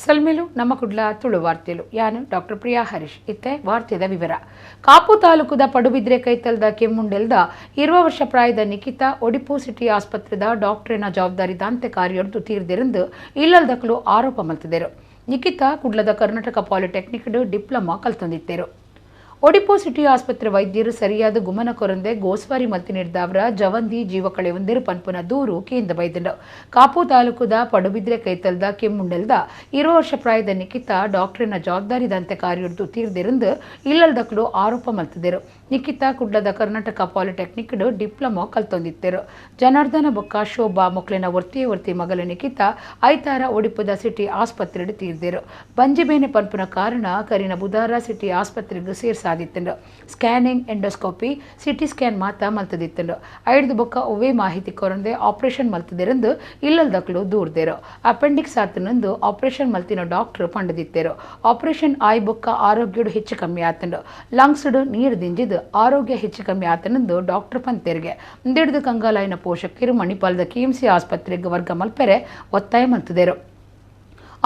ಸಲ್ಮೇಲು ನಮ್ಮ ಕುಡ್ಲ ತುಳು ವಾರ್ತೆಲು ಯಾನು ಡಾಕ್ಟರ್ ಪ್ರಿಯಾ ಹರೀಶ್ ಇತ್ತೆ ವಾರ್ತೆದ ವಿವರ. ಕಾಪು ತಾಲೂಕುದ ಪಡುಬಿದ್ರೆ ಕೈತಲ್ದ ಕೆಮ್ಮುಂಡೆಲ್ದ 20 ವರ್ಷ ಪ್ರಾಯದ ನಿಖಿತಾ ಒಡಿಪು ಸಿಟಿ ಆಸ್ಪತ್ರೆದ ಡಾಕ್ಟರಿನ ಜವಾಬ್ದಾರಿ ದಾಂತೆ ಕಾರ್ಯರ್ದು ತೀರ್ದಿರಂದು ಇಲ್ಲಲ್ದಕ್ಕಲು ಆರೋಪ ಮಲ್ತಿದ್ದರು. ನಿಖಿತಾ ಕುಡ್ಲದ Karnataka polytechnic diploma ಕಲ್ತೊಂದಿದ್ದರು. Odipu city ಆಸ್ಪತ್ರೆ ವೈದ್ಯರು ಸರಿಯಾದ ಗುಮನ ಕೊರಂದೆ ಗೋಸ್ವಾರಿ ಮಲ್ತಿ ನೀಡಿದವರ ಜವಂದಿ ಜೀವ ಕಳೆಯೊಂದಿರು ಪನ್ಪುನ ದೂರು ಕೇಂದ್ರ ಬೈದಂಡು. ಕಾಪು ತಾಲೂಕುದ ಪಡುಬಿದ್ರೆ ಕೈತಲ್ದ ಕೆಮ್ಮುಂಡೆಲ್ದ 20 ವರ್ಷ ಪ್ರಾಯದ ನಿಖಿತಾ ಡಾಕ್ಟರಿನ ಜವಾಬ್ದಾರಿದಂತೆ ಕಾರ್ಯರ್ದು ತೀರ್ದಿರಂದು ಇಲ್ಲಲ್ದಕ್ಕಲು ಆರೋಪ ಮಲ್ತಿದ್ದರು. ನಿಖಿತಾ ಕುಡ್ಲದ ಕರ್ನಾಟಕ ಪಾಲಿಟೆಕ್ನಿಕ್ ಡಿಪ್ಲೊಮಾ ಕಲ್ತೊಂದಿದ್ದರು. ಜನಾರ್ದನ ಬೊಕ್ಕ ಶೋಭಾ ಮೊಕ್ಲಿನ ವರ್ತಿ ಮಗಲ ನಿಖಿತಾ ಐತಾರ ಒಡಿಪುದ ಸಿಟಿ ಆಸ್ಪತ್ರೆ ತೀರ್ದಿರು. ಬಂಜಿಬೇನೆ ಪನ್ಪುನ ಕಾರಣ ಕರಿನ ಬುಧಾರ ಸಿಟಿ ಆಸ್ಪತ್ರೆಗೆ ಸೇರ್ಸ ಸ್ಕ್ಯಾನಿಂಗ್ ಎಂಡೋಸ್ಕೋಪಿ ಸಿಟಿ ಸ್ಕ್ಯಾನ್ ಮಾತ ಮಲ್ತದಿತ್ತಂಡು. ಐದು ಬೊಕ್ಕ ಒವ್ವೇ ಮಾಹಿತಿ ಕೊರಂದೆ ಆಪರೇಷನ್ ಮಲ್ತದಿರಂದು ಇಲ್ಲಲ್ದಕ್ಕಲು ದೂರ್ದೇರು. ಅಪೆಂಡಿಕ್ಸ್ ಆತನಂದು ಆಪರೇಷನ್ ಮಲ್ತಿನ ಡಾಕ್ಟರ್ ಪಂಡದಿತ್ತೇರು. ಆಪರೇಷನ್ ಆಯ್ ಬೊಕ್ಕ ಆರೋಗ್ಯಡು ಹೆಚ್ಚು ಕಮ್ಮಿ ಆತಂಡು. ಲಂಗ್ಸ್ಡು ನೀರು ದಿಂಜಿದು ಆರೋಗ್ಯ ಹೆಚ್ಚು ಕಮ್ಮಿ ಆತನಂದು ಡಾಕ್ಟರ್ ಪಂತೆರಿಗೆ ಮುಂದಿಡಿದು ಕಂಗಾಲಾಯಿನ ಪೋಷಕರು ಮಣಿಪಾಲದ ಕೆಎಂಸಿ ಆಸ್ಪತ್ರೆಗೆ ವರ್ಗ ಮಲ್ಪೆರೆ ಒತ್ತಾಯ ಮಲ್ತಿದ್ದೇರು.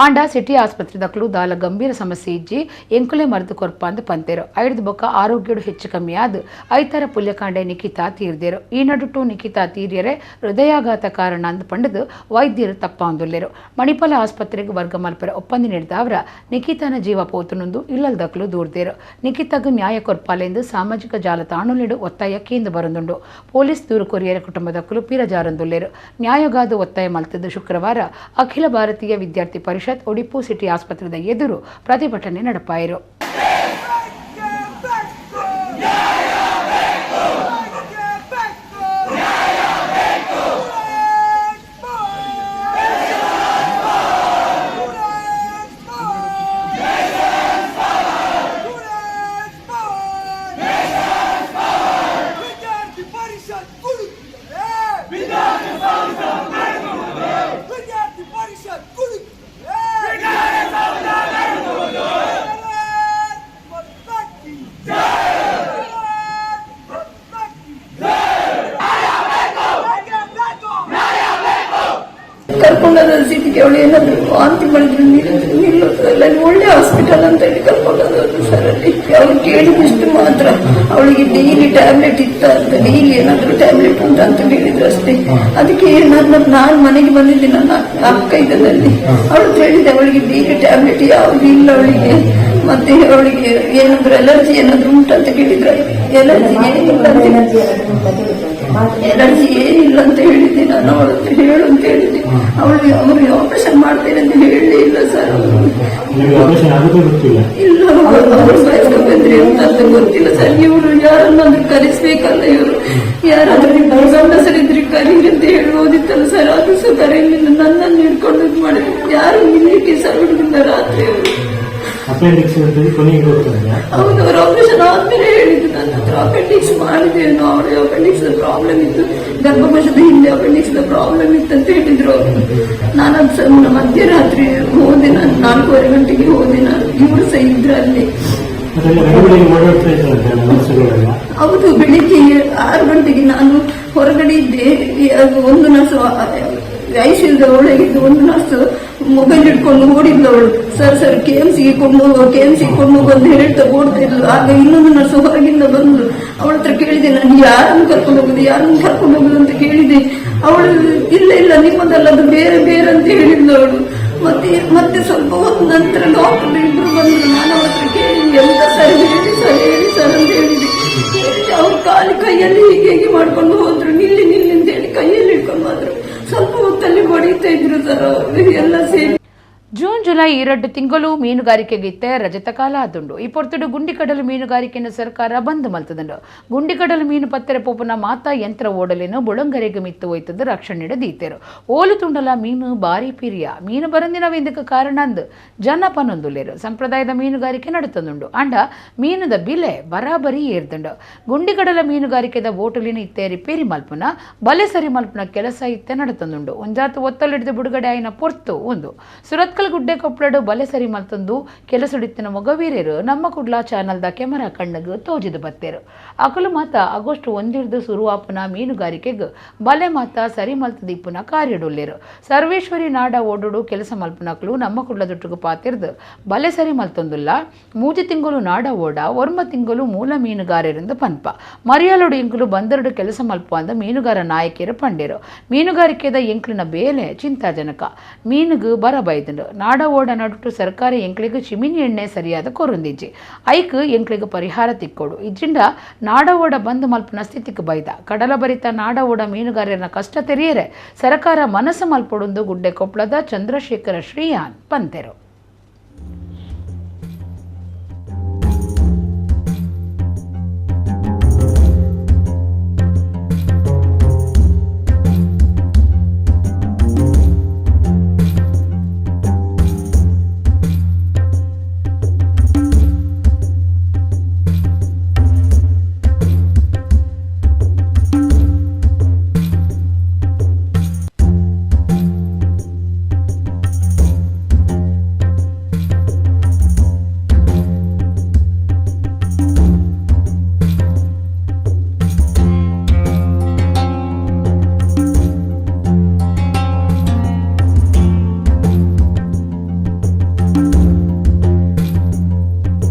ಆಂಡ ಸಿಟಿ ಆಸ್ಪತ್ರೆ ದಕ್ಕಲು ದಾಲ ಗಂಭೀರ ಸಮಸ್ಯೆ ಇಜ್ಜಿ ಎಂಕುಲೆ ಮರೆದು ಕೊರ್ಪ ಅಂದು ಪಂತೇರು. ಐದು ಬೊಕ್ಕ ಆರೋಗ್ಯಡು ಹೆಚ್ಚು ಕಮ್ಮಿ ಆದು ಐತರ ಪುಲ್ಯಕಾಂಡೆ ನಿಖಿತಾ ತೀರ್ದೇರು. ಈ ನಡುಟು ನಿಖಿತಾ ತೀರ್ಯರೆ ಹೃದಯಾಘಾತ ಕಾರಣ ಅಂದು ಪಂಡದು ವೈದ್ಯರು ತಪ್ಪ ಹೊಂದಿಲ್ಲೇರು. ಮಣಿಪಾಲ ಆಸ್ಪತ್ರೆಗೆ ವರ್ಗ ಮಲ್ಪರ ಒಪ್ಪಂದ ನೀಡಿದ ಅವರ ನಿಖಿತಾನ ಜೀವ ಪೋತನೊಂದು ಇಲ್ಲಲ್ದಕ್ಕಲು ದೂರ್ದೇರು. ನಿಖಿತಾಗ ನ್ಯಾಯ ಕೊರ್ಪಾಲೆಂದು ಸಾಮಾಜಿಕ ಜಾಲತಾಣಲಿಡು ಒತ್ತಾಯ ಕೇಂದ್ರ ಬರಂದುಂಡು. ಪೊಲೀಸ್ ದೂರು ಕೊರಿಯರ ಕುಟುಂಬದಕ್ಕಲು ಪಿರಜಾರಂದುಲ್ಲೇರು. ನ್ಯಾಯಗಾದ ಒತ್ತಾಯ ಮಲ್ತದ್ದು ಶುಕ್ರವಾರ ಅಖಿಲ ಭಾರತೀಯ ವಿದ್ಯಾರ್ಥಿ ಪರಿಷತ್ ಒಡಿಪು ಸಿಟಿ ಆಸ್ಪತ್ರೆದ ಎದುರು ಪ್ರತಿಭಟನೆ ನಡೆಪಾಯಿರು. ಕರ್ಕೊಂಡೋದ ಸಿಟಿಗೆ ಅವಳು ಏನಾದ್ರು ವಾಂತಿ ಮಾಡಿದ್ರು ನಿಲ್ಲೋದ್ರಲ್ಲ ಒಳ್ಳೆ ಹಾಸ್ಪಿಟಲ್ ಅಂತ ಹೇಳಿ ಕರ್ಕೊಂಡೋದ್ರು ಸರ್. ಅಲ್ಲಿ ಅವ್ರು ಕೇಳಿದಷ್ಟು ಮಾತ್ರ ಅವಳಿಗೆ ಡೈಲಿ ಟ್ಯಾಬ್ಲೆಟ್ ಇತ್ತ ಅಂತ, ಡೈಲಿ ಏನಾದ್ರು ಟ್ಯಾಬ್ಲೆಟ್ ಉಂಟ ಅಂತ ಹೇಳಿದ್ರು ಅಷ್ಟೇ. ಅದಕ್ಕೆ ನಾನು ಮನೆಗೆ ಬಂದಿದ್ದೆ, ನನ್ನ ಅಕ್ಕ ಇದ್ದಲ್ಲಿ ಅವಳು ಹೇಳಿದೆ ಅವಳಿಗೆ ಡೈಲಿ ಟ್ಯಾಬ್ಲೆಟ್ ಯಾವ್ದು ಇಲ್ಲ ಅವಳಿಗೆ, ಮತ್ತೆ ಅವಳಿಗೆ ಏನಾದ್ರು ಎಲರ್ಜಿ ಏನಾದ್ರು ಉಂಟಂತ ಕೇಳಿದ್ರೆ ಎಲರ್ಜಿ ಏನಿಲ್ಲ ಅಂತ ಹೇಳಿದ್ದೆ. ನಾನು ಅವಳ ಹೇಳು ಅಂತ ಹೇಳಿದ್ದೆ. ಅವ್ರಿಗೆ ಆಪರೇಷನ್ ಮಾಡ್ತೇನೆ ಅಂತ ಹೇಳಲೇ ಇಲ್ಲ ಸರ್. ಇಲ್ಲ ಅವರು ಬಯಸ್ಕೊಂಡ್ರೆ ಅಂತ ಗೊತ್ತಿಲ್ಲ ಸರ್. ಇವರು ಯಾರನ್ನಾದ್ರೂ ಕರೆಸ್ಬೇಕಲ್ಲ, ಇವರು ಯಾರಾದ್ರೂ ಗಂಡಸರಿದ್ರೆ ಕರೀರಿ ಅಂತ ಹೇಳ್ಬೋದಿತ್ತಲ್ಲ ಸರ್. ಅದು ಸಹ ಕರೆಯಲಿಲ್ಲ, ನನ್ನನ್ನು ಹಿಡ್ಕೊಂಡು ಇದು ಮಾಡಿದ್ರು. ಯಾರು ನಿಲ್ಲಿಕ್ಕೆ ಸರ್ ಹುಡುಗಿಂದ ರಾತ್ರಿ ಅವರು. ಹೌದು, ಅವರು ಆಪರೇಷನ್ ಆದ್ಮೇಲೆ ಹೇಳಿದ್ದು ನನ್ನ ಹತ್ರ ಅಪೆಂಡಿಕ್ಸ್ ಮಾಡಿದ್ದೇವೆ ನಾವು. ಅವಳಿಗೆ ಅಪೆಂಡಿಕ್ಸ್ ಪ್ರಾಬ್ಲಮ್ ಇತ್ತು, ಗರ್ಭಕೋಶದ ಹಿಂದೆ ಅಪೆಂಡಿಕ್ಸ್ ಪ್ರಾಬ್ಲಮ್ ಇತ್ತು ಅಂತ ಹೇಳಿದ್ರು ಅವರು. ನಾನು ಮಧ್ಯರಾತ್ರಿ ಹೋದೆ, ನಾನು 4:30 ಗಂಟೆಗೆ ಹೋದೆ. ನಾನು ಇವರು ಸಹ ಇದ್ರು ಅಲ್ಲಿ. ಹೌದು, ಬೆಳಿಗ್ಗೆ 6 ಗಂಟೆಗೆ ನಾನು ಹೊರಗಡೆ ಇದ್ದೆ. ಒಂದು ನರ್ಸು ಐಸಿಯುದ ಒಳಗಿದ್ದು ಒಂದು ನರ್ಸು ಮೊಬೈಲ್ ಇಟ್ಕೊಂಡು ಓಡಿದ್ಲು ಅವಳು. ಸರ್ ಕೆಎಂಸಿಗೆ ಕೊಂಡು ಹೋಗು ಅಂತ ಹೇಳ್ತಾ ಓಡ್ತಾ ಇದ್ಲು. ಆಗ ಇನ್ನೊಂದು ನರ್ಸು ಹೊರಗಿಂದ ಬಂದು ಅವಳ ಹತ್ರ ಕೇಳಿದೆ, ನಾನು ಯಾರನ್ನು ಕರ್ಕೊಂಡು ಹೋಗುದು ಅಂತ ಕೇಳಿದೆ. ಅವಳು ಇಲ್ಲ ನಿಮ್ಮದಲ್ಲದು ಬೇರೆ ಅಂತ ಹೇಳಿದ್ಲು ಅವಳು. ಮತ್ತೆ ಸ್ವಲ್ಪ ಹೊತ್ತು ನಂತರ ಡಾಕ್ಟರ್ ಇಬ್ರು ಬಂದ್ರು. ನಾನು ಅವಳ ಹತ್ರ ಕೇಳಿ ಎಂತ ಸರ್ ಹೇಳಿ ಸರ್ ಅಂತ ಹೇಳಿದೆ. ಅವ್ರ ಕೈಯಲ್ಲಿ ಹೀಗೆ ಮಾಡ್ಕೊಂಡು ಹೋದ್ರು. ನಿಲ್ಲಿ ಅಂತ ಹೇಳಿ ಕೈಯಲ್ಲಿ ಇಟ್ಕೊಂಡು ಹೋದ್ರು. ಸ್ವಲ್ಪ ಹೊತ್ತಲ್ಲಿ ಹೊಡಿತಾ ಇದ್ರು ಸರ್ ಅವರು ಎಲ್ಲ ಸೇರಿ. ಜೂನ್ ಜುಲೈ 2 ತಿಂಗಳು ಮೀನುಗಾರಿಕೆಗಿತ್ತೆ ರಜತ ಕಾಲ ಆದುಂಡು. ಈ ಪೊರ್ತುಡು ಗುಂಡಿಕಡಲು ಮೀನುಗಾರಿಕೆಯನ್ನು ಸರ್ಕಾರ ಬಂದ್ ಮಲ್ತದುಂಡು. ಗುಂಡಿಕಡಲು ಮೀನು ಪತ್ತೆರೆ ಪೋಪುನ ಮಾತ ಯಂತ್ರ ಓಡಲೇನು ಬುಳಂಗರೆಗೆ ಮಿತ್ತು ಹೋಯ್ತದ ರಕ್ಷಣೆ ದೀತೆರು. ಓಲು ತುಂಡಲ ಮೀನು ಬಾರಿ ಪಿರಿಯ ಮೀನು ಬರಂದಿನವೆಂದಕ್ಕೆ ಕಾರಣ ಅಂದು ಜನಪನೊಂದುಲ್ಲೇರು. ಸಂಪ್ರದಾಯದ ಮೀನುಗಾರಿಕೆ ನಡುತ್ತದುಂಡು. ಅಂಡ ಮೀನುದ ಬಿಲೆ ಬರಾಬರಿ ಏರ್ದುಂಡು. ಗುಂಡಿಕಡಲ ಮೀನುಗಾರಿಕೆದ ಓಟುಲಿನ ಇತ್ತೆ ರಿಪೇರಿ ಮಲ್ಪುನ ಬಲೆ ಸರಿ ಮಲ್ಪುನ ಕೆಲಸ ಇತ್ತೆ ನಡುತ್ತದುಂಡು. ಒಂಜಾತು ಒತ್ತಲಿಡಿದು ಬಿಡುಗಡೆ ಆಯ್ನ ಪೊರ್ತು ಒಂದು ಸುರತ್ ಲಕ್ಕಲ್ ಗುಡ್ಡೆ ಕೊಪ್ಪಳಡು ಬಲೆ ಸರಿ ಮಲ್ತೊಂದು ಕೆಲಸಡಿತ್ತಿನ ಮೊಗವೀರ್ಯರು ನಮ್ಮ ಕುಡ್ಲಾ ಚಾನಲ್ದ ಕೆಮರಾ ಕಣ್ಣಗ್ ತೋಜಿದು ಬತ್ತೇರು ಅಕಲು ಮಾತ ಆಗಸ್ಟ್ 1 ಸುರುವಾಪುನ ಮೀನುಗಾರಿಕೆಗ್ ಬಲೆ ಮಾತ ಸರಿ ಮಲ್ತದಿಪ್ಪುನ ಕಾರ್ಯಡುಲ್ಲೇರು ಸರ್ವೇಶ್ವರಿ ನಾಡ ಓಡುಡು ಕೆಲಸ ಮಲ್ಪನಕ್ಲು ನಮ್ಮ ಕುಡ್ಲದೊಟ್ಟಿಗೆ ಪಾತಿರ್ದು ಬಲೆ ಸರಿ ಮಲ್ತೊಂದುಲ್ಲ 3 ತಿಂಗಳು ನಾಡ ಓಡ 1 ತಿಂಗಳು ಮೂಲ ಮೀನುಗಾರರಿಂದ ಪನ್ಪ ಮರಿಯಾಲೋಡು ಎಂಕುಲು ಬಂದರಡು ಕೆಲಸ ಮಲ್ಪ ಅಂದ ಮೀನುಗಾರ ನಾಯಕಿಯರು ಪಂಡೇರು ಮೀನುಗಾರಿಕೆದ ಎಂಕ್ಲಿನ ಬೇಲೆ ಚಿಂತಾಜನಕ ಮೀನುಗು ಬರ ಬೈದಂಡು ನಾಡ ಓಡ ನಡುಟು ಸರ್ಕಾರಿ ಎಂಕ್ಲಿಗೆ ಚಿಮಿನಿ ಎಣ್ಣೆ ಸರಿಯಾದ ಕೊರೊಂದಿಜ್ಜಿ ಐಕ್ ಎಂಕ್ಲಿಗೆ ಪರಿಹಾರ ತಿಕ್ಕೋಡು ಇಜ್ಜಿಂಡ ನಾಡ ಓಡ ಬಂದು ಮಲ್ಪನ ಸ್ಥಿತಿಗೆ ಬೈದ ಕಡಲ ಭರಿತ ನಾಡ ಓಡ ಮೀನುಗಾರನ ಕಷ್ಟ ತೆರೆಯರೆ ಸರ್ಕಾರ ಮನಸ್ಸು ಮಲ್ಪೊಡುಂದು ಗುಡ್ಡೆ ಕೊಪ್ಪಳದ ಚಂದ್ರಶೇಖರ ಶ್ರೀಯಾನ್ ಪಂತೆರು.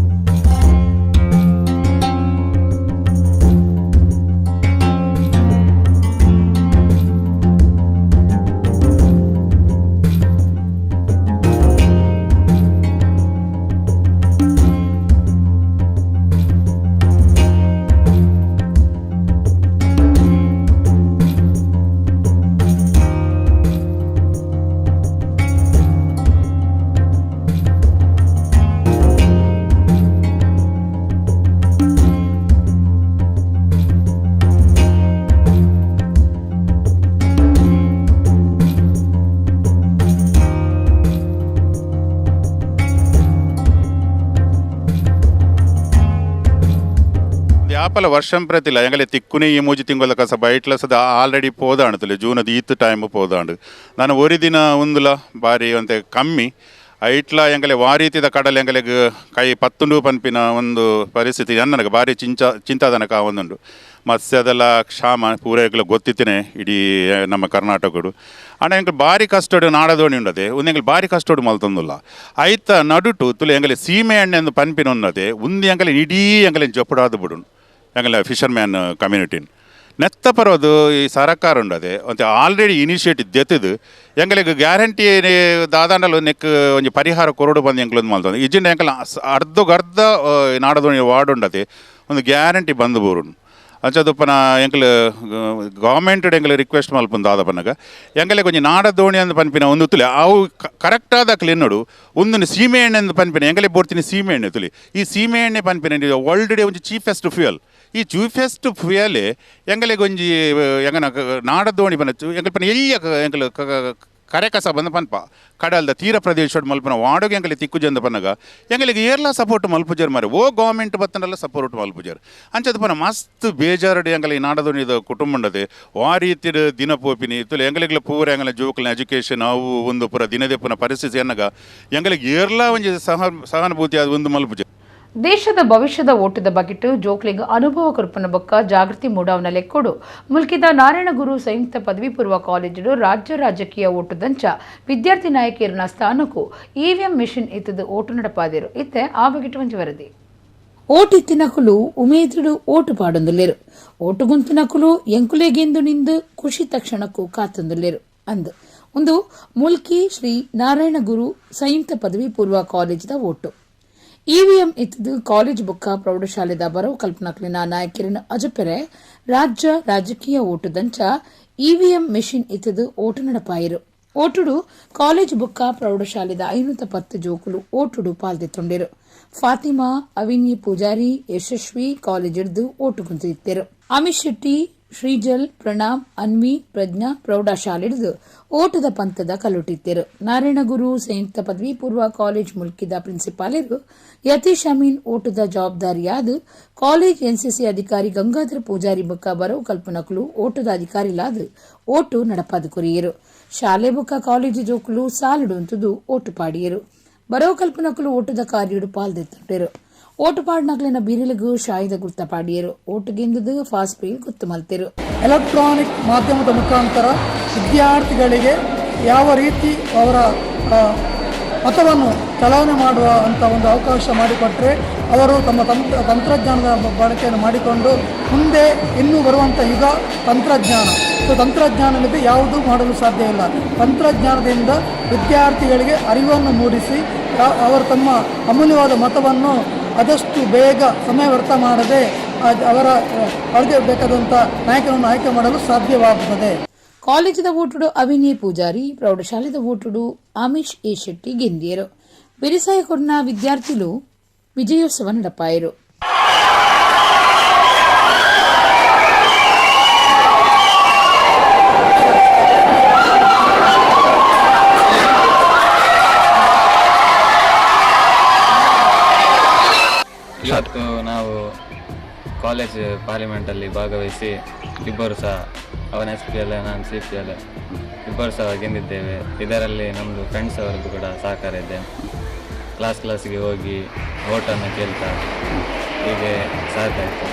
ಯಾಪಲ ವರ್ಷಂ ಪ್ರತಿಲ್ಲ ಎಂಗಲೆ ತಿಕ್ಕುನಿ ಈ 3 ತಿಂಗಳ ಕಸ ಬೈಟ್ಲಸದ ಆಲ್ರೆಡಿ ಪೋದಾಂಡುತ್ತಲೆ ಜೂನದ ಈತ್ ಟೈಮ್ ಪೋದಾಂಡು ನಾನು ಒರಿ ದಿನ ಒಂದುಲ ಬಾರಿ ಒಂತೆ ಕಮ್ಮಿ ಐಟ್ಲ ಎಂಗಲೆ ವಾರೀತಿದ ಕಡಲೆ ಎಂಗಲೆಗೆ ಕೈ ಪತ್ತುಂಡು ಪನ್ಪಿನ ಒಂದು ಪರಿಸ್ಥಿತಿ ನನಗೆ ಭಾರಿ ಚಿಂತಾದನಕ ಒಂದುಂಡು ಮತ್ಸ್ಯದೆಲ್ಲ ಕ್ಷಾಮ ಪೂರೈಗಳು ಗೊತ್ತಿತ್ತೇನೆ ಇಡೀ ನಮ್ಮ ಕರ್ನಾಟಕಡು ಅಣ್ಣ ಎಂಗೆ ಭಾರಿ ಕಷ್ಟಡು ನಾಡದೋಣಿ ಉಂಡದೆ ಒಂದು ಭಾರಿ ಕಷ್ಟಡು ಮಲ್ತೊಂದುಲ್ಲ ಐತ ನಡುಟು ತುಲೆ ಎಂಗಲೆ ಸೀಮೆ ಎಣ್ಣೆ ಎಂದು ಪನ್ಪಿನ ಉನ್ನದೆ ಉಂದಿ ಎಂಗಲೆ ಇಡೀ ಎಂಗಲೆ ಜೊಪ್ಪಡಾದು ಬಿಡು ಎಂಗಲೆ ಫಿಶರ್ಮ್ಯಾನ್ ಕಮ್ಯುನಿಟಿನ್ ನೆತ್ತ ಪರೋದು ಈ ಸರ್ಕಾರ ಉಂಡದೆ ಒಂದು ಆಲ್ರೆಡಿ ಇನಿಷಿಯೇಟಿವ್ ದೆತ್ತದು ಎಂಗಲಿಗೆ ಗ್ಯಾರಂಟಿ ದಾದಾಂಡಲು ನೆಕ್ ಒಂಜಿ ಪರಿಹಾರ ಕೊರಡು ಬಂದು ಎಂಕ್ಲೊಂದು ಮಲ್ತೊಂದು ಇಜ್ಜಿಂಡ ಎಂಕಲ್ ಅರ್ಧ ನಾಡದೋಣಿ ವಾರ್ಡ್ ಉಂಡದೆ ಒಂದು ಗ್ಯಾರಂಟಿ ಬಂದು ಬೋರುಂಡು ಅಂಚದುಪ್ಪನ ಎಂಕಲ್ ಗೌರ್ಮೆಂಟ್ ಎಂಕಲ್ ರಿಕ್ವೆಸ್ಟ್ ಮಲ್ಪುಂದು ಆದಪ್ಪನಾಗ ಎಂಗಲೆ ಕೊಂಚ ನಾಡ ದೋಣಿ ಅಂದು ಪನ್ಪಿನ ಒಂದು ತುಲೆ ಅವು ಕರೆಕ್ಟಾದ ಕ್ಲೀನಡು ಒಂದು ಸೀಮೆ ಎಣ್ಣೆ ಅಂದು ಪನ್ಪಿನ ಎಂಗಲೆ ಬೋಡ್ತೀನಿ ಸೀಮೆ ಎಣ್ಣೆ ತುಲಿ ಈ ಸೀಮೆ ಎಣ್ಣೆ ಪನ್ಪಿನ ವರ್ಲ್ಡ್ ಡೇ ಒಂದು ಚೀಫೆಸ್ಟ್ ಫ್ಯೂಯಲ್ ಈ ಚೀಫೆಸ್ಟ್ ಫ್ಯೂಯಲ್ ಎಂಗಲೆ ಗೊಂಜಿ ಎಂಗನ ನಾಡ ದೋಣಿ ಬನಚ್ಚು ಎಂಗಲ್ ಪನ ಎಯ್ಯ ಎಂಕಲ್ ಕರೆ ಕಸ ಬಂದ ಪನ್ಪ ಕಡಲ್ದ ತೀರ ಪ್ರದೇಶ ಮಲ್ಪನ ವಾಡೋಗೆ ಎಂಗಲೆ ತಿಕ್ಕುಜಂದ ಪನ್ನಗ ಎಂಗಲಿಗೆ ಏರ್ಲ ಸಪೋರ್ಟ್ ಮಲ್ಪುಜರ್ ಮಾರೆ ಓ ಗೌರ್ಮೆಂಟ್ ಬತ್ತನಲ್ಲ ಸಪೋರ್ಟ್ ಮಲ್ಪುಜರ್ ಅಂಚದ ಪನ ಮಸ್ತ್ ಬೇಜಾರಡು ಎಂಗಲಿ ನಾಡದೋಣಿದ ಕುಟುಂಬ ಉಂಡದೆ ಆ ರೀತಿಯ ದಿನ ಪೋಪಿನಿ ತುಲೆ ಎಂಗಲಿಗೆ ಪೂರ ಎಂಗಲ ಜೋಕಲ್ನ ಎಜುಕೇಷನ್ ಅವು ಒಂದು ಪುರ ದಿನದೇ ಪುನ ಪರಿಸ್ಥಿತಿ ಅನ್ನಗ ಎಂಗಲಿಗೆ ಏರ್ಲ ಒಂಜಿ ಸಹಾನುಭೂತಿ ಅದು ಒಂದು ಮಲ್ಪುಜರ್. ದೇಶದ ಭವಿಷ್ಯದ ಓಟದ ಬಗೆಟ್ಟು ಜೋಕ್ಲಿಂಗ್ ಅನುಭವ ಕೊರ್ಪನ ಬೊಕ್ಕ ಜಾಗೃತಿ ಮೂಡವನ ಲೆಕ್ಕೊಡು ಮುಲ್ಕಿದ ನಾರಾಯಣಗುರು ಸಂಯುಕ್ತ ಪದವಿ ಪೂರ್ವ ಕಾಲೇಜು ರಾಜ್ಯ ರಾಜಕೀಯ ಓಟದಂಚ ವಿದ್ಯಾರ್ಥಿ ನಾಯಕಿಯರನ ಸ್ಥಾನಕ್ಕೂ ಇವಿಎಂ ಮಿಷನ್ ಇತ್ತದು ಓಟು ನಡಪಾದಿರು ಇತ್ತೆ ಆ ಬಗೆಟ್ಟು ಒಂಜಿ ವರದಿ ಓಟಿತ್ತಿನಕುಲು ಉಮೇದುಡು ಓಟು ಪಾಡೊಂದುಲ್ಲೆರು ಓಟು ಗುಂತಿನಕುಲು ಎಂಕುಲೆಗೆಂದು ನಿಂದು ಖುಷಿ ತಕ್ಷಣಕ್ಕೂ ಕಾತೊಂದುಲ್ಲೆರು ಅಂದು ಒಂದು ಮುಲ್ಕಿ ಶ್ರೀ ನಾರಾಯಣಗುರು ಸಂಯುಕ್ತ ಪದವಿ ಪೂರ್ವ ಕಾಲೇಜಿದ ಓಟು ಇವಿಎಂ ಇತ್ತದು ಕಾಲೇಜ್ ಬೊಕ್ಕ ಪ್ರೌಢಶಾಲೆದ ಬರವು ಕಲ್ಪನಕ್ಲಿನ ನಾಯಕಿರಿನ ಅಜಪೆರೆ ರಾಜ್ಯ ರಾಜಕೀಯ ಓಟುದಂಚ ಇವಿಎಂ ಮೆಷಿನ್ ಇತ್ತದು ಓಟು ನಡಪಾಯಿರು ಓಟುಡು ಕಾಲೇಜ್ ಬೊಕ್ಕ ಪ್ರೌಢಶಾಲೆದ 510 ಜೋಕುಲು ಓಟುಡು ಪಾಲ್ದೆತ್ತೊಂಡೆರು ಫಾತಿಮಾ ಅವಿನಿ ಪೂಜಾರಿ ಯಶಸ್ವಿ ಕಾಲೇಜ್ ಹಿಡಿದು ಓಟು ಕುಂತಿತ್ತೇರು ಅಮಿತ್ ಶೆಟ್ಟಿ ಶ್ರೀಜಲ್ ಪ್ರಣಾಮ್ ಅನ್ವಿ ಪ್ರಜ್ಞಾ ಪ್ರೌಢಶಾಲೆಡಿದು ಓಟದ ಪಂಥದ ಕಲ್ಲುಟ್ಟಿತ್ತೇರು ನಾರಾಯಣಗುರು ಸಂಯುಕ್ತ ಪದವಿ ಪೂರ್ವ ಕಾಲೇಜ್ ಮುಲ್ಕಿದ ಪ್ರಿನ್ಸಿಪಾಲರು ಯತೀಶ್ ಅಮೀನ್ ಓಟದ ಜವಾಬ್ದಾರಿಯಾದ ಕಾಲೇಜ್ ಎನ್ಸಿಸಿ ಅಧಿಕಾರಿ ಗಂಗಾಧರ ಪೂಜಾರಿ ಬೊಕ್ಕ ಬರವು ಕಲ್ಪನಕಲು ಓಟದ ಅಧಿಕಾರಿಲಾದ ಓಟು ನಡಪಾದ ಕೊರಿಯರು ಶಾಲೆ ಬುಕ್ಕ ಕಾಲೇಜು ಜೋಕುಲು ಸಾಲಿಡುವಂತದು ಓಟು ಪಾಡಿಯರು ಬರೋ ಕಲ್ಪನಕಲು ಓಟದ ಕಾರ್ಯಡು ಪಾಲ್ದೆತ್ತರು ಓಟು ಪಾಡ್ನಕ್ಲಿನ ಬೀರಿಲಿಗೂ ಶಾಯಿದ ಗುರ್ತ ಪಾಡಿಯರು ಓಟುಗೆಂದದು ಫಾಸ್ಟ್ ಪೇಲ್ ಗುರ್ತು ಮಲ್ತಿರು. ಎಲೆಕ್ಟ್ರಾನಿಕ್ ಮಾಧ್ಯಮದ ಮುಖಾಂತರ ವಿದ್ಯಾರ್ಥಿಗಳಿಗೆ ಯಾವ ರೀತಿ ಅವರ ಮತವನ್ನು ಚಲಾವಣೆ ಮಾಡುವ ಅಂತ ಒಂದು ಅವಕಾಶ ಮಾಡಿಕೊಟ್ಟರೆ ಅವರು ತಮ್ಮ ತಂತ್ರಜ್ಞಾನದ ಬಳಕೆಯನ್ನು ಮಾಡಿಕೊಂಡು ಮುಂದೆ ಇನ್ನೂ ಬರುವಂಥ ಯುಗ ತಂತ್ರಜ್ಞಾನ. ತಂತ್ರಜ್ಞಾನದಲ್ಲಿ ಯಾವುದೂ ಮಾಡಲು ಸಾಧ್ಯ ಇಲ್ಲ. ತಂತ್ರಜ್ಞಾನದಿಂದ ವಿದ್ಯಾರ್ಥಿಗಳಿಗೆ ಅರಿವನ್ನು ಮೂಡಿಸಿ ಅವರು ತಮ್ಮ ಅಮೂಲ್ಯವಾದ ಮತವನ್ನು ಆದಷ್ಟು ಬೇಗ ಸಮಯ ವ್ಯರ್ಥ ಮಾಡದೆ ಅವರಿಗೆ ಬೇಕಾದಂಥ ನಾಯಕನನ್ನು ಆಯ್ಕೆ ಮಾಡಲು ಸಾಧ್ಯವಾಗುತ್ತದೆ. ಕಾಲೇಜದ ಓಟುಡು ಅವಿನಿ ಪೂಜಾರಿ, ಪ್ರೌಢಶಾಲೆದ ಓಟುಡು ಆಮಿಷ್ ಎ ಶೆಟ್ಟಿ ಗೆಂದಿಯರು. ಬಿರಿಸಾಯ ಕೊರ್ನ ವಿದ್ಯಾರ್ಥಿಗಳು ವಿಜಯೋತ್ಸವ ನಡಪಾಯರು. ಇವತ್ತು ನಾವು ಕಾಲೇಜ್ ಪಾರ್ಲಿಮೆಂಟಲ್ಲಿ ಭಾಗವಹಿಸಿ ಇಬ್ಬರು ಸಹ ಅವನ SPL ನಾನು CPL ಇಬ್ಬರು ಸಹ ಗೆದ್ದಿದ್ದೇವೆ. ಇದರಲ್ಲಿ ನಮ್ಮದು ಫ್ರೆಂಡ್ಸ್ ಅವರದ್ದು ಕೂಡ ಸಹಕಾರ ಇದೆ. ಕ್ಲಾಸ್ಗೆ ಹೋಗಿ ಓಟನ್ನು ಕೇಳ್ತಾ ಹೀಗೆ ಸಾಧ್ಯ ಆಯಿತು.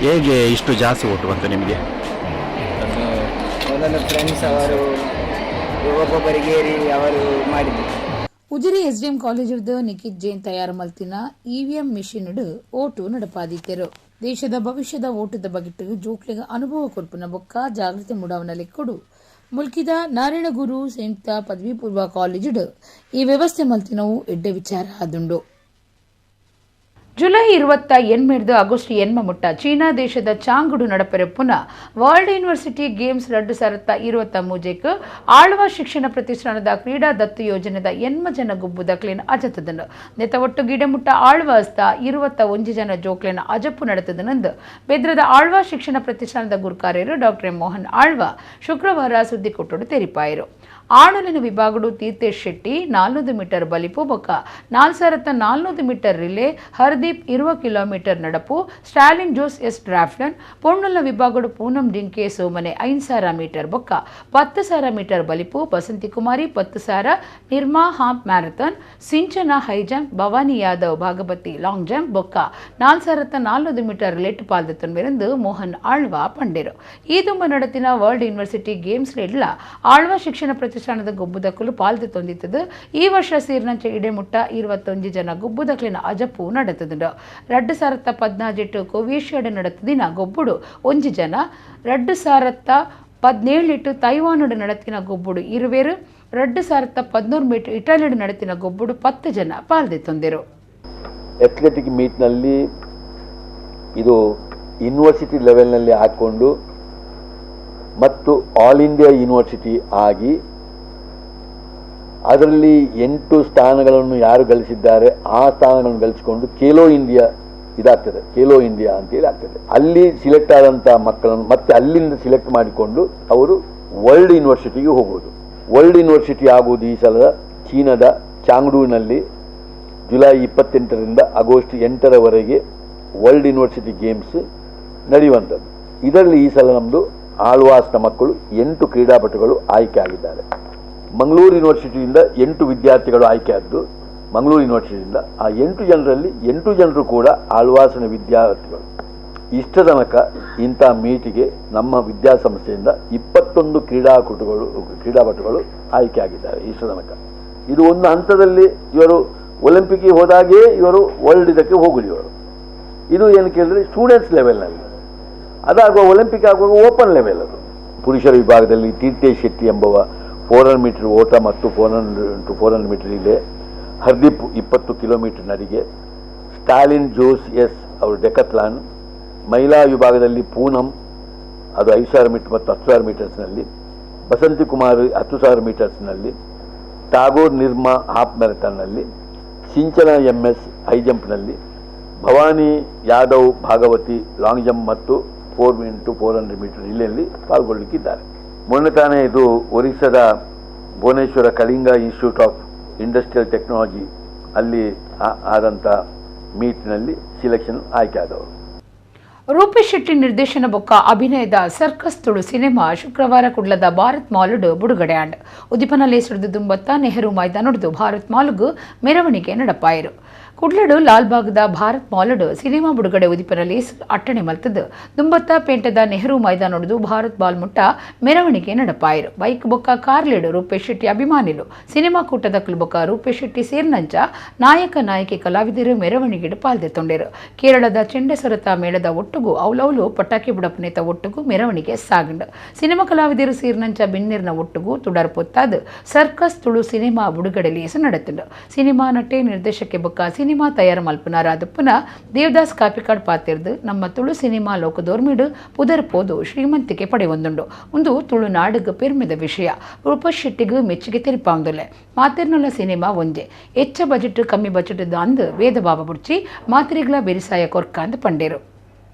ಹೇಗೆ ಇಷ್ಟು ಜಾಸ್ತಿ ಓಟು ಬಂತು ನಿಮಗೆ? ಅದು ಮೊದಲು ಫ್ರೆಂಡ್ಸ್ ಅವರು ಒಬ್ಬೊಬ್ಬರಿಗೆ ಅವರು ಮಾಡಿದ್ರು. ಉಜಿರೆ SDM ಕಾಲೇಜದ ನಿಖಿತ್ ಜೈನ್ ತಯಾರು ಮಲ್ತಿನ EVM ಮಿಷಿನ್ ಓಟು ನಡಪಾದಿತ್ತರು. ದೇಶದ ಭವಿಷ್ಯದ ಓಟದ ಬಗೆಟ್ಟು ಜೋಕ್ಲಿಗ ಅನುಭವ ಕೊರ್ಪುನ ಬೊಕ್ಕ ಜಾಗೃತಿ ಮೂಡವನ ಲೆಕ್ಕಡು ಮುಲ್ಕಿದ ನಾರಾಯಣಗುರು ಸಂಯುಕ್ತ ಪದವಿ ಪೂರ್ವ ಕಾಲೇಜು ಈ ವ್ಯವಸ್ಥೆ ಮಲ್ತಿನವು ಎಡ್ಡೆ ವಿಚಾರ ಆದುಂಡು. ಜುಲೈ 28 ಆಗಸ್ಟ್ ಮುಟ್ಟ ಚೀನಾ ದೇಶದ ಚಾಂಗುಡು ನಡಪೆರಪ್ಪುನ ವರ್ಲ್ಡ್ ಯೂನಿವರ್ಸಿಟಿ ಗೇಮ್ಸ್ 2023 ಆಳ್ವ ಶಿಕ್ಷಣ ಪ್ರತಿಷ್ಠಾನದ ಕ್ರೀಡಾ ದತ್ತು ಯೋಜನೆದ 8 ಜನ ಗುಬ್ಬುದ ಕ್ಲೀನ್ ಅಜತದನು ನೆತ ಒಟ್ಟು ಗಿಡಮುಟ್ಟ ಆಳ್ವ ಹಸ್ತ 21 ಜನ ಜೋಕ್ಲೇನ ಅಜಪ್ಪು ನಡೆತದನಂದು ಬೆದ್ರದ ಆಳ್ವ ಶಿಕ್ಷಣ ಪ್ರತಿಷ್ಠಾನದ ಗುರುಕಾರ್ಯರು ಡಾಕ್ಟರ್ ಮೋಹನ್ ಆಳ್ವ ಶುಕ್ರವಾರ ಸುದ್ದಿಕೊಟ್ಟಡು ತೆರಿಪಾಯರು. ಆಣುಲಿನ ವಿಭಾಗಡು ತೀರ್ಥೇಶ್ ಶೆಟ್ಟಿ 400 ಮೀಟರ್ ಬಲಿಪು ಬೊಕ್ಕ 4400 ಮೀಟರ್ ರಿಲೇ, ಹರ್ದೀಪ್ 20 ಕಿಲೋಮೀಟರ್ ನಡಪು, ಸ್ಟಾಲಿನ್ ಜೋಸ್ ಎಸ್ ಡ್ರಾಫ್ಲನ್ ಪೊಣ್ಣುಲ ವಿಭಾಗಡು ಪೂನಂ ಡಿಂಕೆ ಸೋಮನೆ 5,000 ಮೀಟರ್ ಬೊಕ್ಕ 10,000 ಮೀಟರ್ ಬಲಿಪು, Basanti Kumari 10,000, Nirma half marathon, Sinchana high jump, Bhavani Yadav Bhagavathi long jump ಬೊಕ್ಕ 4,400 ಮೀಟರ್ ರಿಲೇಟ್ ಪಾಲ್ದೆತ್ತೊಂದು ಮೋಹನ್ ಆಳ್ವ ಪಂಡೆರು. ಈ ತುಂಬ ನಡತಿನ ವರ್ಲ್ಡ್ ಯೂನಿವರ್ಸಿಟಿ ಗೇಮ್ಸ್ ಲೆಡ್ಲ ಆಳ್ವ ಶಿಕ್ಷಣ ಪ್ರತಿಷ್ಠಾನದ ಗುಬ್ಬುದಕ್ಕಲು ಪಾಲ್ದೆ ತೊಂದಿತ್ತದು. ಈ ವರ್ಷ ಸೇರಿನಂಚೆ ಇಡೆಮುಟ್ಟ 21 ಜನ ಗುಬ್ಬುದಕ್ಲಿನ ಅಜಪ್ಪು ನಡೆತದು. 2018 ಕೋವಿಯೇಷಿಯಾಡ್ ನಡೆತದಿನ ಗೊಬ್ಬುಡು 1 ಜನ, 2017 ತೈವಾನುಡು ನಡತಿನ ಗೊಬ್ಬುಡು 20, 2018 ಇಟಲಿಡು ನಡತಿನ ಗೊಬ್ಬುಡು 10 ಜನ ಪಾಲ್ದೆ ತೊಂದರು. ಅಥ್ಲೆಟಿಕ್ ಮೀಟ್ನಲ್ಲಿ ಇದು ಯೂನಿವರ್ಸಿಟಿ ಲೆವೆಲ್ನಲ್ಲಿ ಹಾಕ್ಕೊಂಡು ಮತ್ತು ಆಲ್ ಇಂಡಿಯಾ ಯೂನಿವರ್ಸಿಟಿ ಆಗಿ ಅದರಲ್ಲಿ 8 ಸ್ಥಾನಗಳನ್ನು ಯಾರು ಗಳಿಸಿದ್ದಾರೆ ಆ ಸ್ಥಾನಗಳನ್ನು ಗಳಿಸಿಕೊಂಡು ಖೇಲೋ ಇಂಡಿಯಾ ಇದಾಗ್ತದೆ. ಖೇಲೋ ಇಂಡಿಯಾ ಅಂತೇಳಿ ಆಗ್ತದೆ. ಅಲ್ಲಿ ಸಿಲೆಕ್ಟ್ ಆದಂಥ ಮಕ್ಕಳನ್ನು ಮತ್ತೆ ಅಲ್ಲಿಂದ ಸಿಲೆಕ್ಟ್ ಮಾಡಿಕೊಂಡು ಅವರು ವರ್ಲ್ಡ್ ಯೂನಿವರ್ಸಿಟಿಗೆ ಹೋಗೋದು. ವರ್ಲ್ಡ್ ಯೂನಿವರ್ಸಿಟಿ ಆಗುವುದು ಈ ಸಲ ಚೀನಾದ ಚಾಂಗ್ಡೂನಲ್ಲಿ ಜುಲೈ 28ರಿಂದ ಆಗಸ್ಟ್ 8ರವರೆಗೆ ವರ್ಲ್ಡ್ ಯೂನಿವರ್ಸಿಟಿ ಗೇಮ್ಸ್ ನಡೆಯುವಂಥದ್ದು. ಇದರಲ್ಲಿ ಈ ಸಲ ನಮ್ಮದು ಆಳ್ವಾಸ್ನ ಮಕ್ಕಳು 8 ಕ್ರೀಡಾಪಟುಗಳು ಆಯ್ಕೆ ಆಗಿದ್ದಾರೆ. ಮಂಗಳೂರು ಯೂನಿವರ್ಸಿಟಿಯಿಂದ 8 ವಿದ್ಯಾರ್ಥಿಗಳು ಆಯ್ಕೆ ಆದ್ದು. ಮಂಗಳೂರು ಯೂನಿವರ್ಸಿಟಿಯಿಂದ ಆ 8 ಜನರಲ್ಲಿ 8 ಜನರು ಕೂಡ ಆಳ್ವಾಸಿನ ವಿದ್ಯಾರ್ಥಿಗಳು. ಇಷ್ಟ ತನಕ ಇಂಥ ಮೀಟಿಗೆ ನಮ್ಮ ವಿದ್ಯಾಸಂಸ್ಥೆಯಿಂದ 21 ಕ್ರೀಡಾಪಟುಗಳು ಆಯ್ಕೆ ಆಗಿದ್ದಾರೆ ಇಷ್ಟ ತನಕ. ಇದು ಒಂದು ಹಂತದಲ್ಲಿ ಇವರು ಒಲಿಂಪಿಕ್ಗೆ ಹೋದಾಗೆ ಇವರು ವರ್ಲ್ಡ್ ಇದಕ್ಕೆ ಹೋಗುದು. ಇವರು ಇದು ಏನು ಕೇಳಿದ್ರೆ ಸ್ಟೂಡೆಂಟ್ಸ್ ಲೆವೆಲ್ನಲ್ಲಿ, ಅದಾಗುವ ಒಲಿಂಪಿಕ್ ಆಗುವಾಗ ಓಪನ್ ಲೆವೆಲ್. ಅದು ಪುರುಷರ ವಿಭಾಗದಲ್ಲಿ ತೀರ್ಥೇಶ್ ಶೆಟ್ಟಿ ಎಂಬುವ 400 ಮೀಟರ್ ಓಟ ಮತ್ತು 400 ಮೀಟರ್ ರಿಲೇ, ಹರ್ದೀಪ್ 20 ಕಿಲೋಮೀಟರ್ ನಡಿಗೆ, ಸ್ಟಾಲಿನ್ ಜೋಸ್ ಎಸ್ ಅವರು ಡೆಕಥ್ಲಾನ್, ಮಹಿಳಾ ವಿಭಾಗದಲ್ಲಿ ಪೂನಂ ಅದು 5,000 ಮೀಟರ್ ಮತ್ತು 10,000 ಮೀಟರ್ಸ್ನಲ್ಲಿ, ಬಸಂತಿ ಕುಮಾರಿ 10,000 ಮೀಟರ್ಸ್ನಲ್ಲಿ, ಟಾಗೋರ್ ನಿರ್ಮಾ ಹಾಫ್ ಮ್ಯಾರಥಾನ್ನಲ್ಲಿ, ಸಿಂಚನ MS ಹೈ ಜಂಪ್ನಲ್ಲಿ, ಭವಾನಿ ಯಾದವ್ ಭಾಗವತಿ ಲಾಂಗ್ ಜಂಪ್ ಮತ್ತು 4x400 ಮೀಟರ್ ರಿಲೇಯಲ್ಲಿ ಪಾಲ್ಗೊಳ್ಳಲಿಕ್ಕಿದ್ದಾರೆ. ಮೊನ್ನೆ ತಾನೇ ಇದು ಒರಿಸ್ಸಾದ Bhubaneswar Kalinga institute of industrial technology ಅಲ್ಲಿ ಆದಂಥ ಮೀಟ್ನಲ್ಲಿ ಸಿಲೆಕ್ಷನ್ ಆಯ್ಕೆ ಆದವರು. ರೂಪೇಶ್ ಶೆಟ್ಟಿ ನಿರ್ದೇಶನ ಬೊಕ್ಕ ಅಭಿನಯದ ಸರ್ಕಸ್ ತುಳು ಸಿನಿಮಾ ಶುಕ್ರವಾರ ಕುಡ್ಲದ ಭಾರತ್ ಮಾಲ್ಡ್ ಬಿಡುಗಡೆ ಆಂಡ್ ಉದಿಪನ ಲೇಸಡ್ದು ದುಂಬತ್ತ ನೆಹರು ಮೈದಾನಡ್ದು ಭಾರತ್ ಮಾಲ್ಗ್ ಮೆರವಣಿಗೆ ನಡಪಾಯಿರು. ಕುಡ್ಲಡು ಲಾಲ್ಬಾಗ್ದ ಭಾರತ್ ಮಾಲ್ಡ್ ಸಿನಿಮಾ ಬಿಡುಗಡೆ ಉದಿಪನ ಲೇಸ್ ಅಟ್ಟಣೆ ಮಲ್ತದ್ದು ದುಂಬತ್ತ ಪೇಂಟದ ನೆಹರು ಮೈದಾನಡ್ದು ಭಾರತ್ ಬಾಲ್ ಮುಟ್ಟ ಮೆರವಣಿಗೆ ನಡಪಾಯಿರು. ಬೈಕ್ ಬೊಕ್ಕ ಕಾರ್ಲಿಡು ರೂಪೇಶ್ ಶೆಟ್ಟಿ ಅಭಿಮಾನಿಲು ಸಿನಿಮಾ ಕೂಟದ ಬೊಕ್ಕ ರೂಪೇಶ್ ಶೆಟ್ಟಿ ಸೇರ್ನಂಚ ನಾಯಕ ನಾಯಕಿ ಕಲಾವಿದರು ಮೆರವಣಿಗೆಡು ಪಾಲ್ದೆತ್ತೊಂಡರು. ಕೇರಳದ ಚೆಂಡೆಸೊರತ ಮೇಳದ ಒಟ್ಟುಗೂ ಅವಲೌಲು ಪಟಾಕಿ ಬುಡಪನೇತ ಒಟ್ಟುಗೂ ಮೆರವಣಿಗೆ ಸಾಗಂಡು. ಸಿನಿಮಾ ಕಲಾವಿದರು ಸೇರ್ನಂಚ ಬಿನ್ನಿರ್ನ ಒಟ್ಟುಗೂ ತುಡರ್ ಪೊತ್ತಾದು ಸರ್ಕಸ್ ತುಳು ಸಿನಿಮಾ ಬಿಡುಗಡೆ ಲೇಸು ನಡೆತುಂಡು. ಸಿನಿಮಾ ನಟೆ ನಿರ್ದೇಶಕ್ಕೆ ಬೊಕ್ಕ ಸಿನಿಮಾ ತಯಾರು ಮಲ್ಪುನಾರ ಅದಪ್ಪುನ ದೇವದಾಸ್ ಕಾಪಿಕಾಡ್ ಪಾತಿರ್ದು ನಮ್ಮ ತುಳು ಸಿನಿಮಾ ಲೋಕದೋರ್ಮಿಡು ಪುದರ್ ಪೋದು ಶ್ರೀಮಂತಿಕೆ ಪಡೆಯೊಂದುಂಡು. ಒಂದು ತುಳು ನಾಡುಗ್ ಪೆರ್ಮೆದ ವಿಷಯ. ರೂಪೇಶ್ ಶೆಟ್ಟಿಗೂ ಮೆಚ್ಚುಗೆ ತೆರಿಪಾಂದುಲೆ ಮಾತಿರ್ನುಲ ಸಿನಿಮಾ ಒಂಜೆ ಹೆಚ್ಚ ಬಜೆಟ್ ಕಮ್ಮಿ ಬಜೆಟ್ ಅಂದು ವೇದ ಬಾಬ ಬುಡ್ಚಿ ಮಾತಿರಿಗಳ ಬೆರಿಸಾಯ ಕೊರ್ಕ ಅಂದು ಪಂಡೇರು.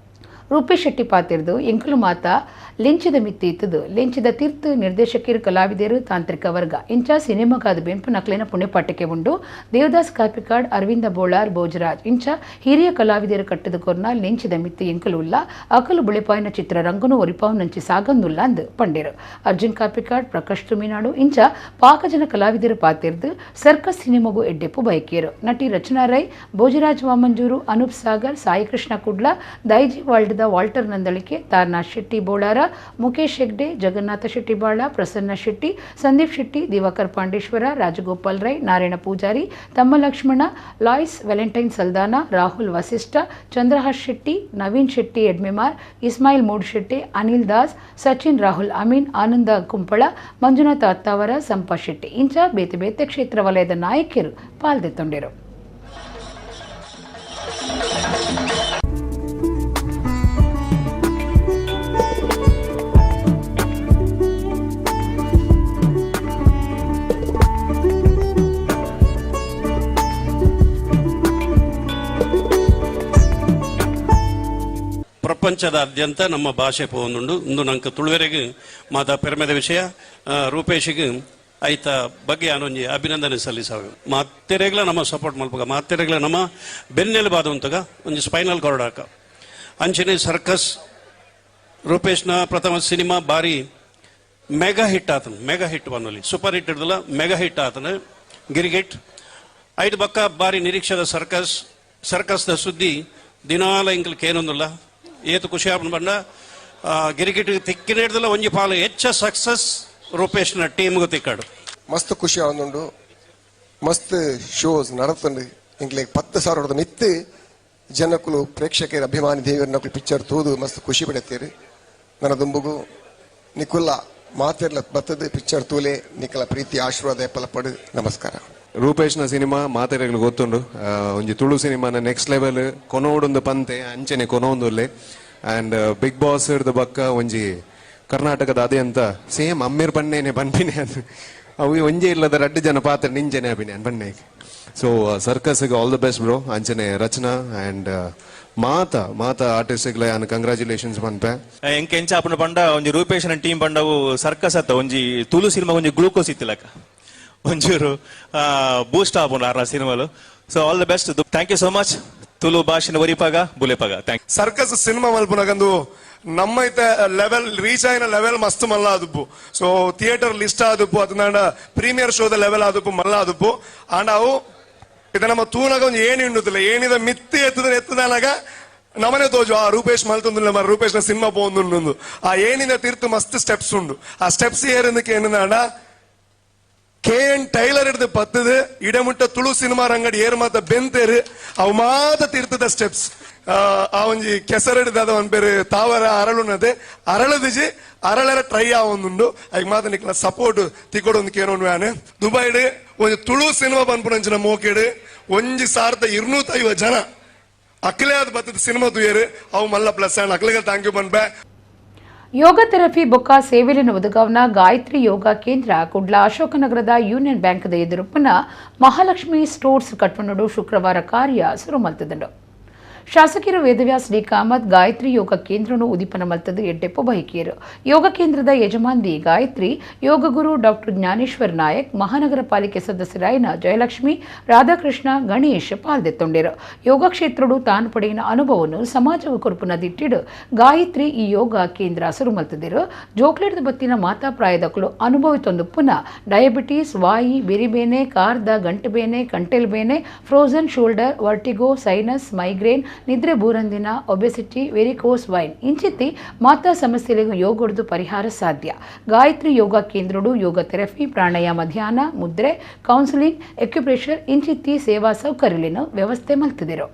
ರೂಪೇಶ್ ಶೆಟ್ಟಿ ಪಾತಿರ್ದು ಎಂಕುಲು ಮಾತ ಲೆಂಚಿದ ಮಿತ್ತಿ ಇತ್ತದು ಲೆಂಚಿದ ತೀರ್ತು ನಿರ್ದೇಶಕರು ಕಲಾವಿದರು ತಾಂತ್ರಿಕ ವರ್ಗ ಇಂಚ ಸಿನಿಮಾಗಾದ ಬೆಂಪು ನಕ್ಲಿನ ಪುಣ್ಯಪಾಠಕ್ಕೆ ಉಂಡು. ದೇವದಾಸ್ ಕಾಪಿಕಾಡ್ ಅರವಿಂದ ಬೋಳಾರ್ ಭೋಜರಾಜ್ ಇಂಚ ಹಿರಿಯ ಕಲಾವಿದರು ಕಟ್ಟದ ಕೊರ್ನ ಲೆಂಚಿದ ಮಿತ್ತಿ ಎಂಕುಲು ಉಲ್ಲ ಅಕಲು ಬುಳಿಪಾಯಿನ ಚಿತ್ರರಂಗನು ಒರಿಪಾವು ನಂಚಿ ಸಾಗಂದುಲ್ಲ ಅಂದು ಪಂಡೇರು. ಅರ್ಜುನ್ ಕಾಪಿಕಾಡ್ ಪ್ರಕಾಶ್ ತುಮಿನಾಡು ಇಂಚ ಪಾಕಜನ ಕಲಾವಿದರು ಪಾತಿರ್ದು ಸರ್ಕಸ್ ಸಿನಿಮಾಗೂ ಎಡ್ಡೆಪ್ಪು ಬಯಕೇರು. ನಟಿ ರಚನಾ ರೈ, ಭೋಜರಾಜ್ ವಾಮಂಜೂರು, ಅನೂಪ್ ಸಾಗರ್, ಸಾಯಿಕೃಷ್ಣ ಕುಡ್ಲ, ದೈಜಿ ವರ್ಲ್ಡ್ ವಾಲ್ಟರ್ ನಂದಳಿಕೆ, ತಾರನಾಥ್ ಶೆಟ್ಟಿ ಬೋಳಾರ, ಮುಖೇಶ್ ಹೆಗ್ಡೆ, ಜಗನ್ನಾಥ ಶೆಟ್ಟಿ ಬಾಳ, ಪ್ರಸನ್ನ ಶೆಟ್ಟಿ, ಸಂದೀಪ್ ಶೆಟ್ಟಿ, ದಿವಾಕರ್ ಪಾಂಡೇಶ್ವರ, ರಾಜಗೋಪಾಲ್ ರೈ, ನಾರಾಯಣ ಪೂಜಾರಿ, ತಮ್ಮ ಲಕ್ಷ್ಮಣ, ಲಾಯ್ಸ್, ವ್ಯಾಲೆಂಟೈನ್ ಸಲ್ದಾನ, ರಾಹುಲ್ ವಸಿಷ್ಠ, ಚಂದ್ರಹಾಸ್ ಶೆಟ್ಟಿ, ನವೀನ್ ಶೆಟ್ಟಿ ಎಡ್ಮೆಮಾರ್, ಇಸ್ಮಾಯಿಲ್ ಮೂಡ್ ಶೆಟ್ಟಿ, ಅನಿಲ್ ದಾಸ್, ಸಚಿನ್ ರಾಹುಲ್ ಅಮೀನ್, ಆನಂದ ಕುಂಪಳ, ಮಂಜುನಾಥ ಅತ್ತಾವರ, ಸಂಪಾ ಶೆಟ್ಟಿ ಇಂಚ ಬೇತೆ ಬೇತೆ ಕ್ಷೇತ್ರ ವಲಯದ ನಾಯಕರು ಪಾಲ್ದೆತ್ತೊಂಡರು. ಪ್ರಪಂಚದಾದ್ಯಂತ ನಮ್ಮ ಭಾಷೆ ಪೋನುಂಡು ಇಂದು ನಂಗೆ ತುಳುವೆರೆಗೆ ಮಾತ ಪೆರ್ಮೆದ ವಿಷಯ ರೂಪೇಶಿಗೆ ಐತ ಬಗ್ಗೆ ಆನೊಂಜಿ ಅಭಿನಂದನೆ ಸಲ್ಲಿಸಾವೆ. ಮಾತೆರೆಗ್ಲ ನಮ್ಮ ಸಪೋರ್ಟ್ ಮಲ್ಪಗ ಮಾತೆರೆಗ್ಲ ನಮ್ಮ ಬೆನ್ನೆಲು ಬಾದುಂತಗ ಒಂಜಿ ಸ್ಪೈನಲ್ ಕಾರ್ಡ್ ಹಾಕ ಅಂಚನೆ ಸರ್ಕಸ್ ರೂಪೇಶ್ನ ಪ್ರಥಮ ಸಿನಿಮಾ ಬಾರಿ ಮೆಗಾ ಹಿಟ್ ಆತನ. ಮೆಗಾ ಹಿಟ್ ಬನ್ನೊಲಿ ಸೂಪರ್ ಹಿಟ್ ಹಿಡ್ದಲ್ಲ ಮೆಗಾ ಹಿಟ್ ಆತನ ಗಿರಿಗೆಟ್ ಐದು ಬಕ್ಕ ಬಾರಿ ನಿರೀಕ್ಷದ ಸರ್ಕಸ್ದ ಸುದ್ದಿ ದಿನಾಲ ಇಂಕಲ್ ಕೇನೊಂದಿಲ್ಲ ಏತು ಖುಷಿ ಆಪನ್ ಬಂಡ ಗಿರಿಗಿಟ್ ತಿಕ್ಕಿನ ಹಿಡ್ದಲ್ಲ ಒಂಜಿ ಪಾಲು ಹೆಚ್ಚ ಸಕ್ಸಸ್ ರೂಪೇಶ್ನ ಟೀಮ್ಗೂ ತಿಕ್ಕಾಡು ಮಸ್ತ್ ಖುಷಿ ಆವೊಂದುಂಡು. ಮಸ್ತ್ ಶೋಸ್ ನಡತುಂಡು ಇಂಕ್ಲೆಗ್ 10,000 ಹೊಡೆದ ಮಿತ್ತು ಜನಕ್ಕಲು ಪ್ರೇಕ್ಷಕರ ಅಭಿಮಾನಿ ದೇವರ ನಕಲು ಪಿಕ್ಚರ್ ತೂದು ಮಸ್ತ್ ಖುಷಿ ಪಡೆತೀರಿ. ನನ್ನ ದುಂಬುಗು ನಿಕುಲ್ಲ ಮಾತೆರ್ಲ ಬತ್ತದ ಪಿಕ್ಚರ್ ತೂಲೆ ನಿಕಲ ಪ್ರೀತಿ ಆಶೀರ್ವಾದ ಎಪ್ಪಲ ಪಡು. ನಮಸ್ಕಾರ. ರೂಪೇಶ್ನ ಸಿನಿಮಾ ಮಾತೆರೆಗಳು ಗೊತ್ತುಂಡು ಒಂಜಿ ತುಳು ಸಿನಿಮಾನ ನೆಕ್ಸ್ಟ್ ಲೆವೆಲ್ ಕೊನೋಡೊಂದು ಪಂತೆ ಅಂಚನೆ ಕೊನೊಂದುಲ್ಲೆ ಆ್ಯಂಡ್ ಬಿಗ್ ಬಾಸ್ ಹಿಡ್ದು ಬಕ್ಕ ಒಂಜಿ ಕರ್ನಾಟಕದ ಅದೇ ಅಂತ ಸೇಮ್ ಅಮ್ಮೇರ್ ಪನ್ನೇನೆ ಪನ್ಪಿನೆ ಅಂತ ಅವು ಒಂಜೆ ಇಲ್ಲದ 2 ಜನ ಪಾತ್ರ ನಿಂಜನೆ ಅಭಿನಯ ಪನ್ನೇಗೆ. ಸೊ ಸರ್ಕಸ್ಗೆ ಆಲ್ ದ ಬೆಸ್ಟ್ ಬ್ರೋ. ಅಂಚನೆ ರಚನಾ ಆ್ಯಂಡ್ ಮಾತ ಆರ್ಟಿಸ್ಟ್ಗಳ ಕಂಗ್ರಾಚುಲೇಷನ್ಸ್ ಪನ್ಪೆ ಎಂಕೆ ಎಂಚ ಆಪುನ ಪಂಡ ಒಂಜಿ ರೂಪೇಶನ ಟೀಮ್ ಪಂಡವು ಸರ್ಕಸ್ ಅತ್ತ ಒಂಜಿ ತುಳು ಸಿನಿಮಾ ಒಂಜಿ ಗ್ಲೂಕೋಸ್ ಇತ್ತಿಲಕ ಒಂಚೂರು ಬೂಸ್ಟ್ ಆಪುಂಡು ಆರ ಸಿನಿಮಾಲು. So all the best. Thank you so much. Tulu ಭಾಷೆನ ಒರಿಪಾಗ ಬುಲೆಪಾಗ ಥ್ಯಾಂಕ್ ಯು. ಸರ್ಕಸ್ ಸಿನಿಮಾ ಮಲ್ಪುನಗಂದು ನಮ್ಮ ಐತೆ ಲೆವೆಲ್ ರೀಚ್ ಆಯ್ನ ಲೆವೆಲ್ ಮಸ್ತ್ ಮಲ್ಲ ಆದುಪ್ಪು. ಸೊ ಥಿಯೇಟರ್ ಲಿಸ್ಟ್ ಆದುಪ್ಪು ಅದನ್ನ ಪ್ರೀಮಿಯರ್ ಶೋದ ಲೆವೆಲ್ ಆದುಪ್ಪು ಮಲ್ಲ ಆದುಪ್ಪು ಆಂಡ್ ಅವು ಇದು ನಮ್ಮ ತೂನಾಗ ಒಂದು ಏಣಿ ಉಂಡುತ್ತಿಲ್ಲ ಏನಿದ ಮಿತ್ತಿ ಎತ್ತದನಾಗ ನಮನೆ ತೋಜು ಆ ರೂಪೇಶ್ ಮಲ್ತೊಂದು ಮರ ರೂಪೇಶ್ನ ಸಿನಿಮಾ ಪೋಂದು ಆ ಏನಿದ ತೀರ್ತು ಮಸ್ತ್ ಸ್ಟೆಪ್ಸ್ ಉಂಡು. ಆ ಸ್ಟೆಪ್ಸ್ ಏರಿಂದಕ್ಕೆ ಏನಾಡ KN ಟೈಲರ್ ಹಿಡ್ದು ಪತ್ತದು ಇಡಮುಟ್ಟ ತುಳು ಸಿನಿಮಾ ರಂಗಡಿ ಏರ್ ಮಾತ ಬೆಂತೇರು ಅವು ಮಾತ ತೀರ್ತದ ಸ್ಟೆಪ್ಸ್ ಆ ಒಂಜಿ ಕೆಸರಿಡ್ದ ಅದ ಒಂದ್ ಬೇರೆ ತಾವರ ಅರಳುನದೆ ಅರಳದಿಜಿ ಅರಳರ ಟ್ರೈ ಆವೊಂದುಂಡು ಅಯ್ಯ ಮಾತ ನಿಕ್ಲ ಸಪೋರ್ಟ್ ತಿಕ್ಕೊಡೊಂದು ಕೇನೋನ್ ವ್ಯಾನೆ ದುಬೈಡ್ ಒಂಜಿ ತುಳು ಸಿನಿಮಾ ಪನ್ಪುನಂಚಿನ ಮೋಕೆಡ್ 1,250 ಜನ ಅಕ್ಲೆ ಆದ ಬತ್ತದ ಸಿನಿಮಾ ತುಯರು ಅವು ಮಲ್ಲ ಪ್ಲಸ್ ಅಂಡ್ ಅಕ್ಲೆಗೆ ಥ್ಯಾಂಕ್ ಯು ಪನ್ಪೆ. ಯೋಗ ಥೆರಪಿ ಬೊಕ್ಕ ಸೇವೆಲಿನ ಒದಗಾವನ ಗಾಯತ್ರಿ ಯೋಗ ಕೇಂದ್ರ ಕುಡ್ಲ ಅಶೋಕನಗರದ ಯೂನಿಯನ್ ಬ್ಯಾಂಕ್ದ ಎದುರುಪ್ಪನ ಮಹಾಲಕ್ಷ್ಮಿ ಸ್ಟೋರ್ಸ್ ಕಟ್ಪನಡು ಶುಕ್ರವಾರ ಕಾರ್ಯ ಶುರು ಮಲ್ತದಂಡು. ಶಾಸಕರ ವೇದವ್ಯಾಸ್ ಡಿ ಕಾಮತ್ ಗಾಯತ್ರಿ ಯೋಗ ಕೇಂದ್ರನು ಉದಿಪನ ಮಲ್ತದ ಎಡ್ಡೆಪ್ಪು ಬೈಕೇರು ಯೋಗ ಕೇಂದ್ರದ ಯಜಮಾನ್ರಿ ಗಾಯತ್ರಿ ಯೋಗ ಗುರು ಡಾಕ್ಟರ್ ಜ್ಞಾನೇಶ್ವರ್ ನಾಯಕ್ ಮಹಾನಗರ ಪಾಲಿಕೆ ಸದಸ್ಯರಾಯಿನ ಜಯಲಕ್ಷ್ಮಿ ರಾಧಾಕೃಷ್ಣ ಗಣೇಶ್ ಪಾಲ್ದೆತ್ತೊಂಡರು ಯೋಗ ಕ್ಷೇತ್ರಡು ತಾನು ಪಡೆಯಿನ ಅನುಭವವನ್ನು ಸಮಾಜ ಕೊರುಪುನ ದಿಟ್ಟಿಡು ಗಾಯತ್ರಿ ಈ ಯೋಗ ಕೇಂದ್ರ ಸುರುಮಲ್ತದಿರು ಜೋಕ್ಲೆಟ್ದ ಬತ್ತಿನ ಮಾತಾ ಪ್ರಾಯದಕ್ಕಳು ಅನುಭವಿತೊಂದು ಪುನಃ ಡಯಾಬಿಟೀಸ್ ವಾಯಿ ಬಿರಿಬೇನೆ ಕಾರ್ದ ಗಂಟಬೇನೆ ಕಂಟೆಲ್ ಬೇನೆ frozen shoulder vertigo sinus migraine ನಿದ್ರೆ ಬೂರಂದಿನ ಒಬೆಸಿಟಿ ವೆರಿಕೋಸ್ ವೈನ್ ಇಂಚಿತ್ತಿ ಮಾತಾ ಸಮಸ್ಯೆಗಳಿಗೆ ಯೋಗಡ್ದು ಪರಿಹಾರ ಸಾಧ್ಯ ಗಾಯತ್ರಿ ಯೋಗ ಕೇಂದ್ರಡು ಯೋಗ ಥೆರಪಿ ಪ್ರಾಣಾಯಾಮ ಧ್ಯಾನ ಮುದ್ರೆ ಕೌನ್ಸಿಲಿಂಗ್ ಎಕ್ಯುಪ್ರೆಷರ್ ಇಂಚಿತ್ತಿ ಸೇವಾ ಸೌಕರ್ಯಲಿನ ವ್ಯವಸ್ಥೆ ಮಲ್ತಿದಿರು.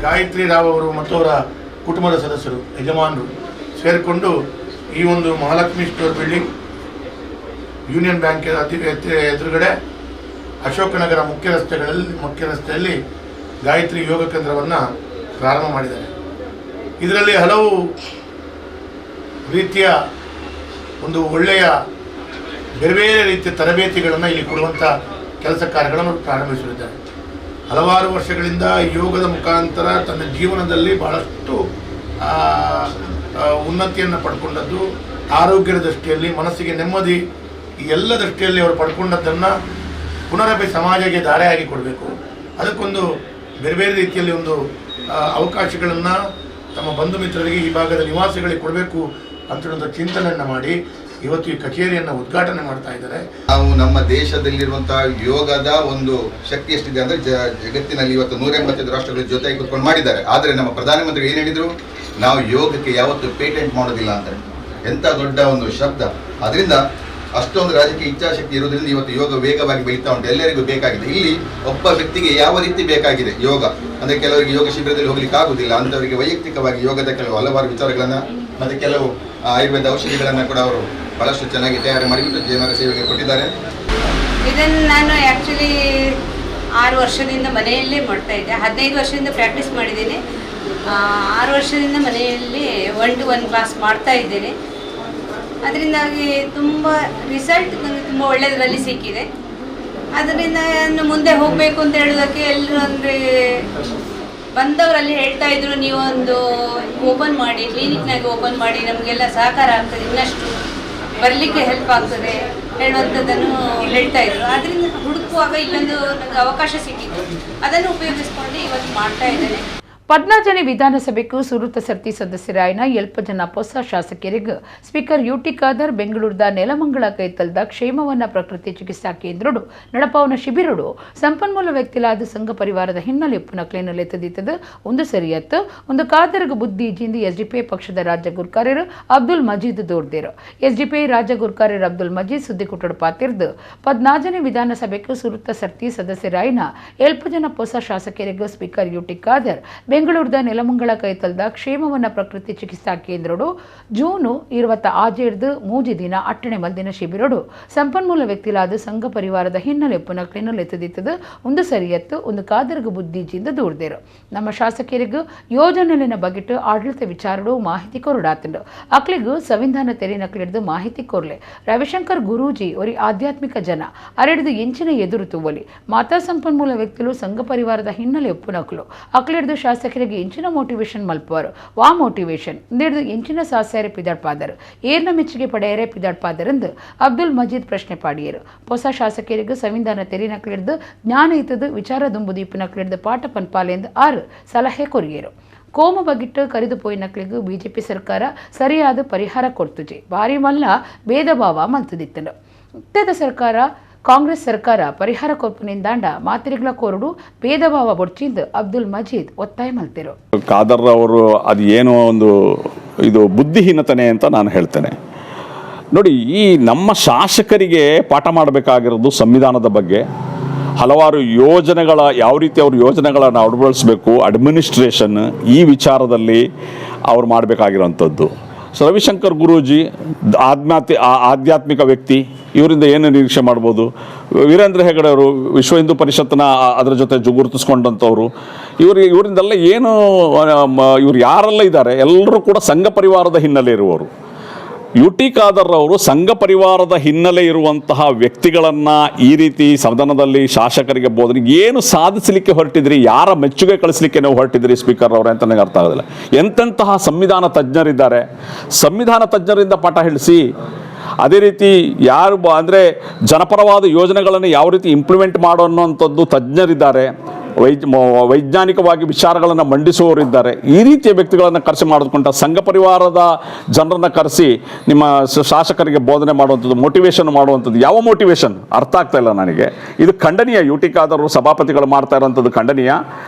ಗಾಯತ್ರಿ ರಾವ್ ಅವರು ಮತ್ತು ಅವರ ಕುಟುಂಬದ ಸದಸ್ಯರು ಯಜಮಾನರು ಸೇರಿಕೊಂಡು ಈ ಒಂದು Mahalakshmi store building union bank ಎದುರುಗಡೆ ಅಶೋಕನಗರ ಮುಖ್ಯ ರಸ್ತೆಯಲ್ಲಿ ಗಾಯತ್ರಿ ಯೋಗ ಕೇಂದ್ರವನ್ನು ಪ್ರಾರಂಭ ಮಾಡಿದ್ದಾರೆ. ಇದರಲ್ಲಿ ಹಲವು ರೀತಿಯ ಒಂದು ಒಳ್ಳೆಯ ಬೇರೆ ಬೇರೆ ರೀತಿಯ ತರಬೇತಿಗಳನ್ನು ಇಲ್ಲಿ ಕೊಡುವಂಥ ಕೆಲಸ ಕಾರ್ಯಗಳನ್ನು ಪ್ರಾರಂಭಿಸಲಿದ್ದಾರೆ. ಹಲವಾರು ವರ್ಷಗಳಿಂದ ಯೋಗದ ಮುಖಾಂತರ ತನ್ನ ಜೀವನದಲ್ಲಿ ಬಹಳಷ್ಟು ಉನ್ನತಿಯನ್ನು ಪಡ್ಕೊಂಡದ್ದು, ಆರೋಗ್ಯದ ದೃಷ್ಟಿಯಲ್ಲಿ, ಮನಸ್ಸಿಗೆ ನೆಮ್ಮದಿ, ಈ ಎಲ್ಲ ದೃಷ್ಟಿಯಲ್ಲಿ ಅವರು ಪಡ್ಕೊಂಡದ್ದನ್ನು ಪುನರಪಿ ಸಮಾಜಕ್ಕೆ ದಾರಿಯಾಗಿ ಕೊಡಬೇಕು. ಅದಕ್ಕೊಂದು ಬೇರೆ ಬೇರೆ ರೀತಿಯಲ್ಲಿ ಒಂದು ಅವಕಾಶಗಳನ್ನು ತಮ್ಮ ಬಂಧು ಮಿತ್ರರಿಗೆ, ಈ ಭಾಗದ ನಿವಾಸಿಗಳಿಗೆ ಕೊಡಬೇಕು ಅಂತ ಚಿಂತನೆಯನ್ನು ಮಾಡಿ ಇವತ್ತು ಈ ಕಚೇರಿಯನ್ನು ಉದ್ಘಾಟನೆ ಮಾಡ್ತಾ ಇದ್ದಾರೆ. ನಾವು ನಮ್ಮ ದೇಶದಲ್ಲಿರುವಂತಹ ಯೋಗದ ಒಂದು ಶಕ್ತಿ ಎಷ್ಟಿದೆ ಅಂದರೆ ಜಗತ್ತಿನಲ್ಲಿ ಇವತ್ತು 185 ರಾಷ್ಟ್ರಗಳ ಜೊತೆಗೆ ಕೂತ್ಕೊಂಡು ಮಾಡಿದ್ದಾರೆ. ಆದರೆ ನಮ್ಮ ಪ್ರಧಾನಮಂತ್ರಿ ಏನು ಹೇಳಿದರು, ನಾವು ಯೋಗಕ್ಕೆ ಯಾವತ್ತೂ ಪೇಟೆಂಟ್ ಮಾಡೋದಿಲ್ಲ ಅಂತ. ಎಂಥ ದೊಡ್ಡ ಒಂದು ಶಬ್ದ. ಅದರಿಂದ ಅಷ್ಟೊಂದು ರಾಜಕೀಯ ಇಚ್ಛಾಶಕ್ತಿ ಇರೋದ್ರಿಂದ ಇವತ್ತು ಯೋಗ ವೇಗವಾಗಿ ಬೆಳೀತಾ ಉಂಟು. ಎಲ್ಲರಿಗೂ ಬೇಕಾಗಿದೆ. ಇಲ್ಲಿ ಒಬ್ಬ ವ್ಯಕ್ತಿಗೆ ಯಾವ ರೀತಿ ಬೇಕಾಗಿದೆ ಯೋಗ ಅಂದರೆ, ಕೆಲವರಿಗೆ ಯೋಗ ಶಿಬಿರದಲ್ಲಿ ಹೋಗ್ಲಿಕ್ಕೆ ಆಗುದಿಲ್ಲ, ಅಂಥವರಿಗೆ ವೈಯಕ್ತಿಕವಾಗಿ ಯೋಗದ ಹಲವಾರು ವಿಚಾರಗಳನ್ನು ಮತ್ತು ಕೆಲವು ಆಯುರ್ವೇದ ಔಷಧಿಗಳನ್ನು ಕೂಡ ಅವರು ಬಹಳಷ್ಟು ಚೆನ್ನಾಗಿ ತಯಾರು ಮಾಡಿಬಿಟ್ಟು ಜನರ ಸೇವೆಗೆ ಕೊಟ್ಟಿದ್ದಾರೆ. ಇದನ್ನು ನಾನು ಆ್ಯಕ್ಚುಲಿ 6 ವರ್ಷದಿಂದ ಮನೆಯಲ್ಲೇ ಮಾಡ್ತಾ ಇದ್ದೆ. 15 ವರ್ಷದಿಂದ ಪ್ರಾಕ್ಟೀಸ್ ಮಾಡಿದ್ದೀನಿ. 6 ವರ್ಷದಿಂದ ಮನೆಯಲ್ಲಿ 1-to-1 ಕ್ಲಾಸ್ ಮಾಡ್ತಾ ಇದ್ದೇನೆ. ಅದರಿಂದಾಗಿ ತುಂಬ ರಿಸಲ್ಟ್ ನನಗೆ ತುಂಬ ಒಳ್ಳೆಯದರಲ್ಲಿ ಸಿಕ್ಕಿದೆ. ಅದರಿಂದ ನಾನು ಮುಂದೆ ಹೋಗಬೇಕು ಅಂತ ಹೇಳೋದಕ್ಕೆ ಎಲ್ಲರೂ ಅಂದರೆ ಬಂದವರಲ್ಲಿ ಹೇಳ್ತಾ ಇದ್ರು, ನೀವು ಒಂದು ಓಪನ್ ಮಾಡಿ, ಕ್ಲಿನಿಕ್ನಾಗೆ ಓಪನ್ ಮಾಡಿ, ನಮಗೆಲ್ಲ ಸಹಕಾರ ಆಗ್ತದೆ, ಇನ್ನಷ್ಟು ಬರಲಿಕ್ಕೆ ಹೆಲ್ಪ್ ಆಗ್ತದೆ ಹೇಳುವಂಥದ್ದನ್ನು ಹೇಳ್ತಾ ಇದ್ರು. ಅದರಿಂದ ಹುಡುಕುವಾಗ ಇಲ್ಲೊಂದು ನನಗೆ ಅವಕಾಶ ಸಿಕ್ಕಿತ್ತು. ಅದನ್ನು ಉಪಯೋಗಿಸ್ಕೊಂಡು ಇವತ್ತು ಮಾಡ್ತಾ ಇದ್ದೇನೆ. ಪದ್ನಾಜನೆ ವಿಧಾನಸಭೆಗೂ ಸುರತ ಸರ್ತಿ ಸದಸ್ಯರಾಯಿನ 7 ಜನ ಹೊಸ ಶಾಸಕರಿಗೆ ಸ್ಪೀಕರ್ ಯುಟಿ ಖಾದರ್ ಬೆಂಗಳೂರದ ನೆಲಮಂಗಲ ಕೈತಲ್ದ ಕ್ಷೇಮವನ್ನ ಪ್ರಕೃತಿ ಚಿಕಿತ್ಸಾ ಕೇಂದ್ರಡು ನಡಪವನ ಶಿಬಿರಡು ಸಂಪನ್ಮೂಲ ವ್ಯಕ್ತಿಲಾದ ಸಂಘ ಪರಿವಾರದ ಹಿನ್ನೆಲೆ ಉಪ್ಪುನಕ್ಲೇನಲ್ಲಿ ಎತ್ತದಿತ್ತದು ಒಂದು ಸರಿಯತ್ತು ಒಂದು ಖಾದರ್ಗ ಬುದ್ಧಿ ಜಿಂದಿ ಎಸ್ಡಿಪಿಐ ಪಕ್ಷದ ರಾಜ್ಯ ಗುರ್ಕಾರ್ಯರು ಅಬ್ದುಲ್ ಮಜೀದ್ ದೋಡ್ದೇರು ಎಸ್ಡಿಪಿಐ ರಾಜ್ಯ ಗುರ್ಕಾರ್ಯರು ಅಬ್ದುಲ್ ಮಜೀದ್ ಸುದ್ದಿ ಕುಟ್ಟಡು ಪಾತಿರ್ದು ಪದ್ನಾಜನೆ ವಿಧಾನಸಭೆಗೂ ಸುರತ ಸರ್ತಿ ಸದಸ್ಯರಾಯಿನ 7 ಜನ ಹೊಸ ಶಾಸಕರಿಗೆ ಸ್ಪೀಕರ್ ಯುಟಿ ಖಾದರ್ ಬೆಂಗಳೂರದ ನೆಲಮಂಗಲ ಕೈತಲ್ದ ಕ್ಷೇಮವನ್ನ ಪ್ರಕೃತಿ ಚಿಕಿತ್ಸಾ ಕೇಂದ್ರಡು ಜೂನು 26 ಮೂಜಿ ದಿನ ಅಟ್ಟಣೆ ಮಲ್ದಿನ ಶಿಬಿರಡು ಸಂಪನ್ಮೂಲ ವ್ಯಕ್ತಿಲಾದ ಸಂಘ ಪರಿವಾರದ ಹಿನ್ನೆಲೆ ಪುನಃ ಎತ್ತದಿತ್ತದು ಒಂದು ಸರಿಯತ್ತು ಒಂದು ಕಾದರ್ಗ ಬುದ್ಧಿಜಿಂದ ದೂರ್ದೇರು ನಮ್ಮ ಶಾಸಕರಿಗೂ ಯೋಜನೆಲಿನ ಬಗೆಟ್ ಆಡಳಿತ ವಿಚಾರಡು ಮಾಹಿತಿ ಕೊರಡಾತಂಡು ಅಕ್ಲಿಗೂ ಸಂವಿಧಾನ ತೆರೆನಕ್ಲಿಡ್ದು ಮಾಹಿತಿ ಕೊರ್ಲೆ ರವಿಶಂಕರ್ ಗುರೂಜಿ ಒರಿ ಆಧ್ಯಾತ್ಮಿಕ ಜನ ಅರೆಡ್ದು ಎಂಚಿನ ಎದುರು ತುವಲಿ ಮಾತಾ ಸಂಪನ್ಮೂಲ ವ್ಯಕ್ತಿಲು ಸಂಘ ಪರಿವಾರದ ಹಿನ್ನೆಲೆ ಒಪ್ಪುನಕ್ಲು ಅಕ್ಲಿಡ್ದು ಶಾಸಕರಿಗೆ ಎಂಚಿನ ಮೋಟಿವೇಶನ್ ಮಲ್ಪವರು ವಾ ಮೋಟಿವೇಶನ್ ಇಂದಿಡ್ದು ಎಂಚಿನ ಸಾಸ್ಯಾರೆ ಪಿದಾಡ್ಪಾದರು ಏರ್ನ ಮೆಚ್ಚುಗೆ ಪಡೆಯರೆ ಪಿದಾಡ್ಪಾದರೆಂದು ಅಬ್ದುಲ್ ಮಜೀದ್ ಪ್ರಶ್ನೆ ಪಾಡಿಯರು ಹೊಸ ಶಾಸಕರಿಗೆ ಸಂವಿಧಾನ ತೆರಿನಕ್ಲಿಡ್ದು ಜ್ಞಾನ ಇತ್ತದು ವಿಚಾರ ದುಂಬುದೀಪಿನಕ್ಲಿಡ್ದು ಪಾಠ ಪನ್ಪಾಲೆಂದು 6 ಸಲಹೆ ಕೊರಿಯರು ಕೋಮು ಬಗಿಟ್ಟು ಕರೆದು ಪೋಯಿನಕ್ಲಿಗೂ ಬಿಜೆಪಿ ಸರ್ಕಾರ ಸರಿಯಾದ ಪರಿಹಾರ ಕೊಡ್ತುಜೆ ಬಾರಿ ಮಲ್ಲ ಭೇದ ಭಾವ ಮಲ್ತದಿತ್ತನು ಇತ್ತದ ಸರ್ಕಾರ ಕಾಂಗ್ರೆಸ್ ಸರ್ಕಾರ ಪರಿಹಾರ ಕೊಪ್ಪನಿಂದಾಂಡ ಮಾತಿರಿಗಳ ಕೋರಡು ಭೇದ ಭಾವ ಬೊಡ್ಚಿಂದು ಅಬ್ದುಲ್ ಮಜೀದ್ ಒತ್ತಾಯ ಮಲ್ತಿರು ಖಾದರ್ ಅವರು ಅದು ಏನೋ ಒಂದು ಇದು ಬುದ್ಧಿಹೀನತನೆ ಅಂತ ನಾನು ಹೇಳ್ತೇನೆ. ನೋಡಿ, ಈ ನಮ್ಮ ಶಾಸಕರಿಗೆ ಪಾಠ ಮಾಡಬೇಕಾಗಿರೋದು ಸಂವಿಧಾನದ ಬಗ್ಗೆ, ಹಲವಾರು ಯೋಜನೆಗಳ ಯಾವ ರೀತಿ ಅವ್ರ ಯೋಜನೆಗಳನ್ನು ಅಳವಡಿಸಬೇಕು, ಅಡ್ಮಿನಿಸ್ಟ್ರೇಷನ್, ಈ ವಿಚಾರದಲ್ಲಿ ಅವ್ರು ಮಾಡಬೇಕಾಗಿರೋಂಥದ್ದು. ರವಿಶಂಕರ್ ಗುರೂಜಿ ಆಧ್ಯಾತ್ಮಿಕ ವ್ಯಕ್ತಿ, ಇವರಿಂದ ಏನು ನಿರೀಕ್ಷೆ ಮಾಡ್ಬೋದು? ವೀರೇಂದ್ರ ಹೆಗಡೆ ಅವರು ವಿಶ್ವ ಹಿಂದೂ ಪರಿಷತ್ನ ಅದರ ಜೊತೆ ಗುರುತಿಸ್ಕೊಂಡಂಥವ್ರು, ಇವರಿಂದೆಲ್ಲ ಏನು, ಇವ್ರು ಯಾರೆಲ್ಲ ಇದ್ದಾರೆ ಎಲ್ಲರೂ ಕೂಡ ಸಂಘ ಪರಿವಾರದ ಹಿನ್ನೆಲೆ ಇರುವವರು. ಯುಟಿ ಖಾದರ್ ಅವರು ಸಂಘ ಪರಿವಾರದ ಹಿನ್ನೆಲೆ ಇರುವಂತಹ ವ್ಯಕ್ತಿಗಳನ್ನು ಈ ರೀತಿ ಸದನದಲ್ಲಿ ಶಾಸಕರಿಗೆ ಬೋಧನೆ ಏನು ಸಾಧಿಸಲಿಕ್ಕೆ ಹೊರಟಿದ್ರಿ, ಯಾರ ಮೆಚ್ಚುಗೆ ಕಳಿಸ್ಲಿಕ್ಕೆ ನೀವು ಹೊರಟಿದ್ರಿ ಸ್ಪೀಕರ್ ಅವರೇ ಅಂತ ನನಗೆ ಅರ್ಥ ಆಗೋದಿಲ್ಲ. ಎಂತೆಂತಹ ಸಂವಿಧಾನ ತಜ್ಞರಿದ್ದಾರೆ, ಸಂವಿಧಾನ ತಜ್ಞರಿಂದ ಪಾಠ ಹೇಳಿಸಿ. ಅದೇ ರೀತಿ ಯಾರು ಅಂದರೆ ಜನಪರವಾದ ಯೋಜನೆಗಳನ್ನು ಯಾವ ರೀತಿ ಇಂಪ್ಲಿಮೆಂಟ್ ಮಾಡೋ ಅನ್ನೋಂಥದ್ದು ತಜ್ಞರಿದ್ದಾರೆ, ವೈಜ್ಞಾನಿಕವಾಗಿ ವಿಚಾರಗಳನ್ನು ಮಂಡಿಸುವವರಿದ್ದಾರೆ. ಈ ರೀತಿಯ ವ್ಯಕ್ತಿಗಳನ್ನು ಕರೆಸಿ ಮಾಡಿಕೊಂಡ ಸಂಘ ಪರಿವಾರದ ಜನರನ್ನು ಕರೆಸಿ ನಿಮ್ಮ ಶಾಸಕರಿಗೆ ಬೋಧನೆ ಮಾಡುವಂಥದ್ದು, ಮೋಟಿವೇಶನ್ ಮಾಡುವಂಥದ್ದು, ಯಾವ ಮೋಟಿವೇಶನ್ ಅರ್ಥ ಆಗ್ತಾ ಇಲ್ಲ ನನಗೆ. ಇದು ಖಂಡನೀಯ. ಯುಟಿ ಖಾದರ್ ಸಭಾಪತಿಗಳು ಮಾಡ್ತಾ ಇರೋಂಥದ್ದು ಖಂಡನೀಯ.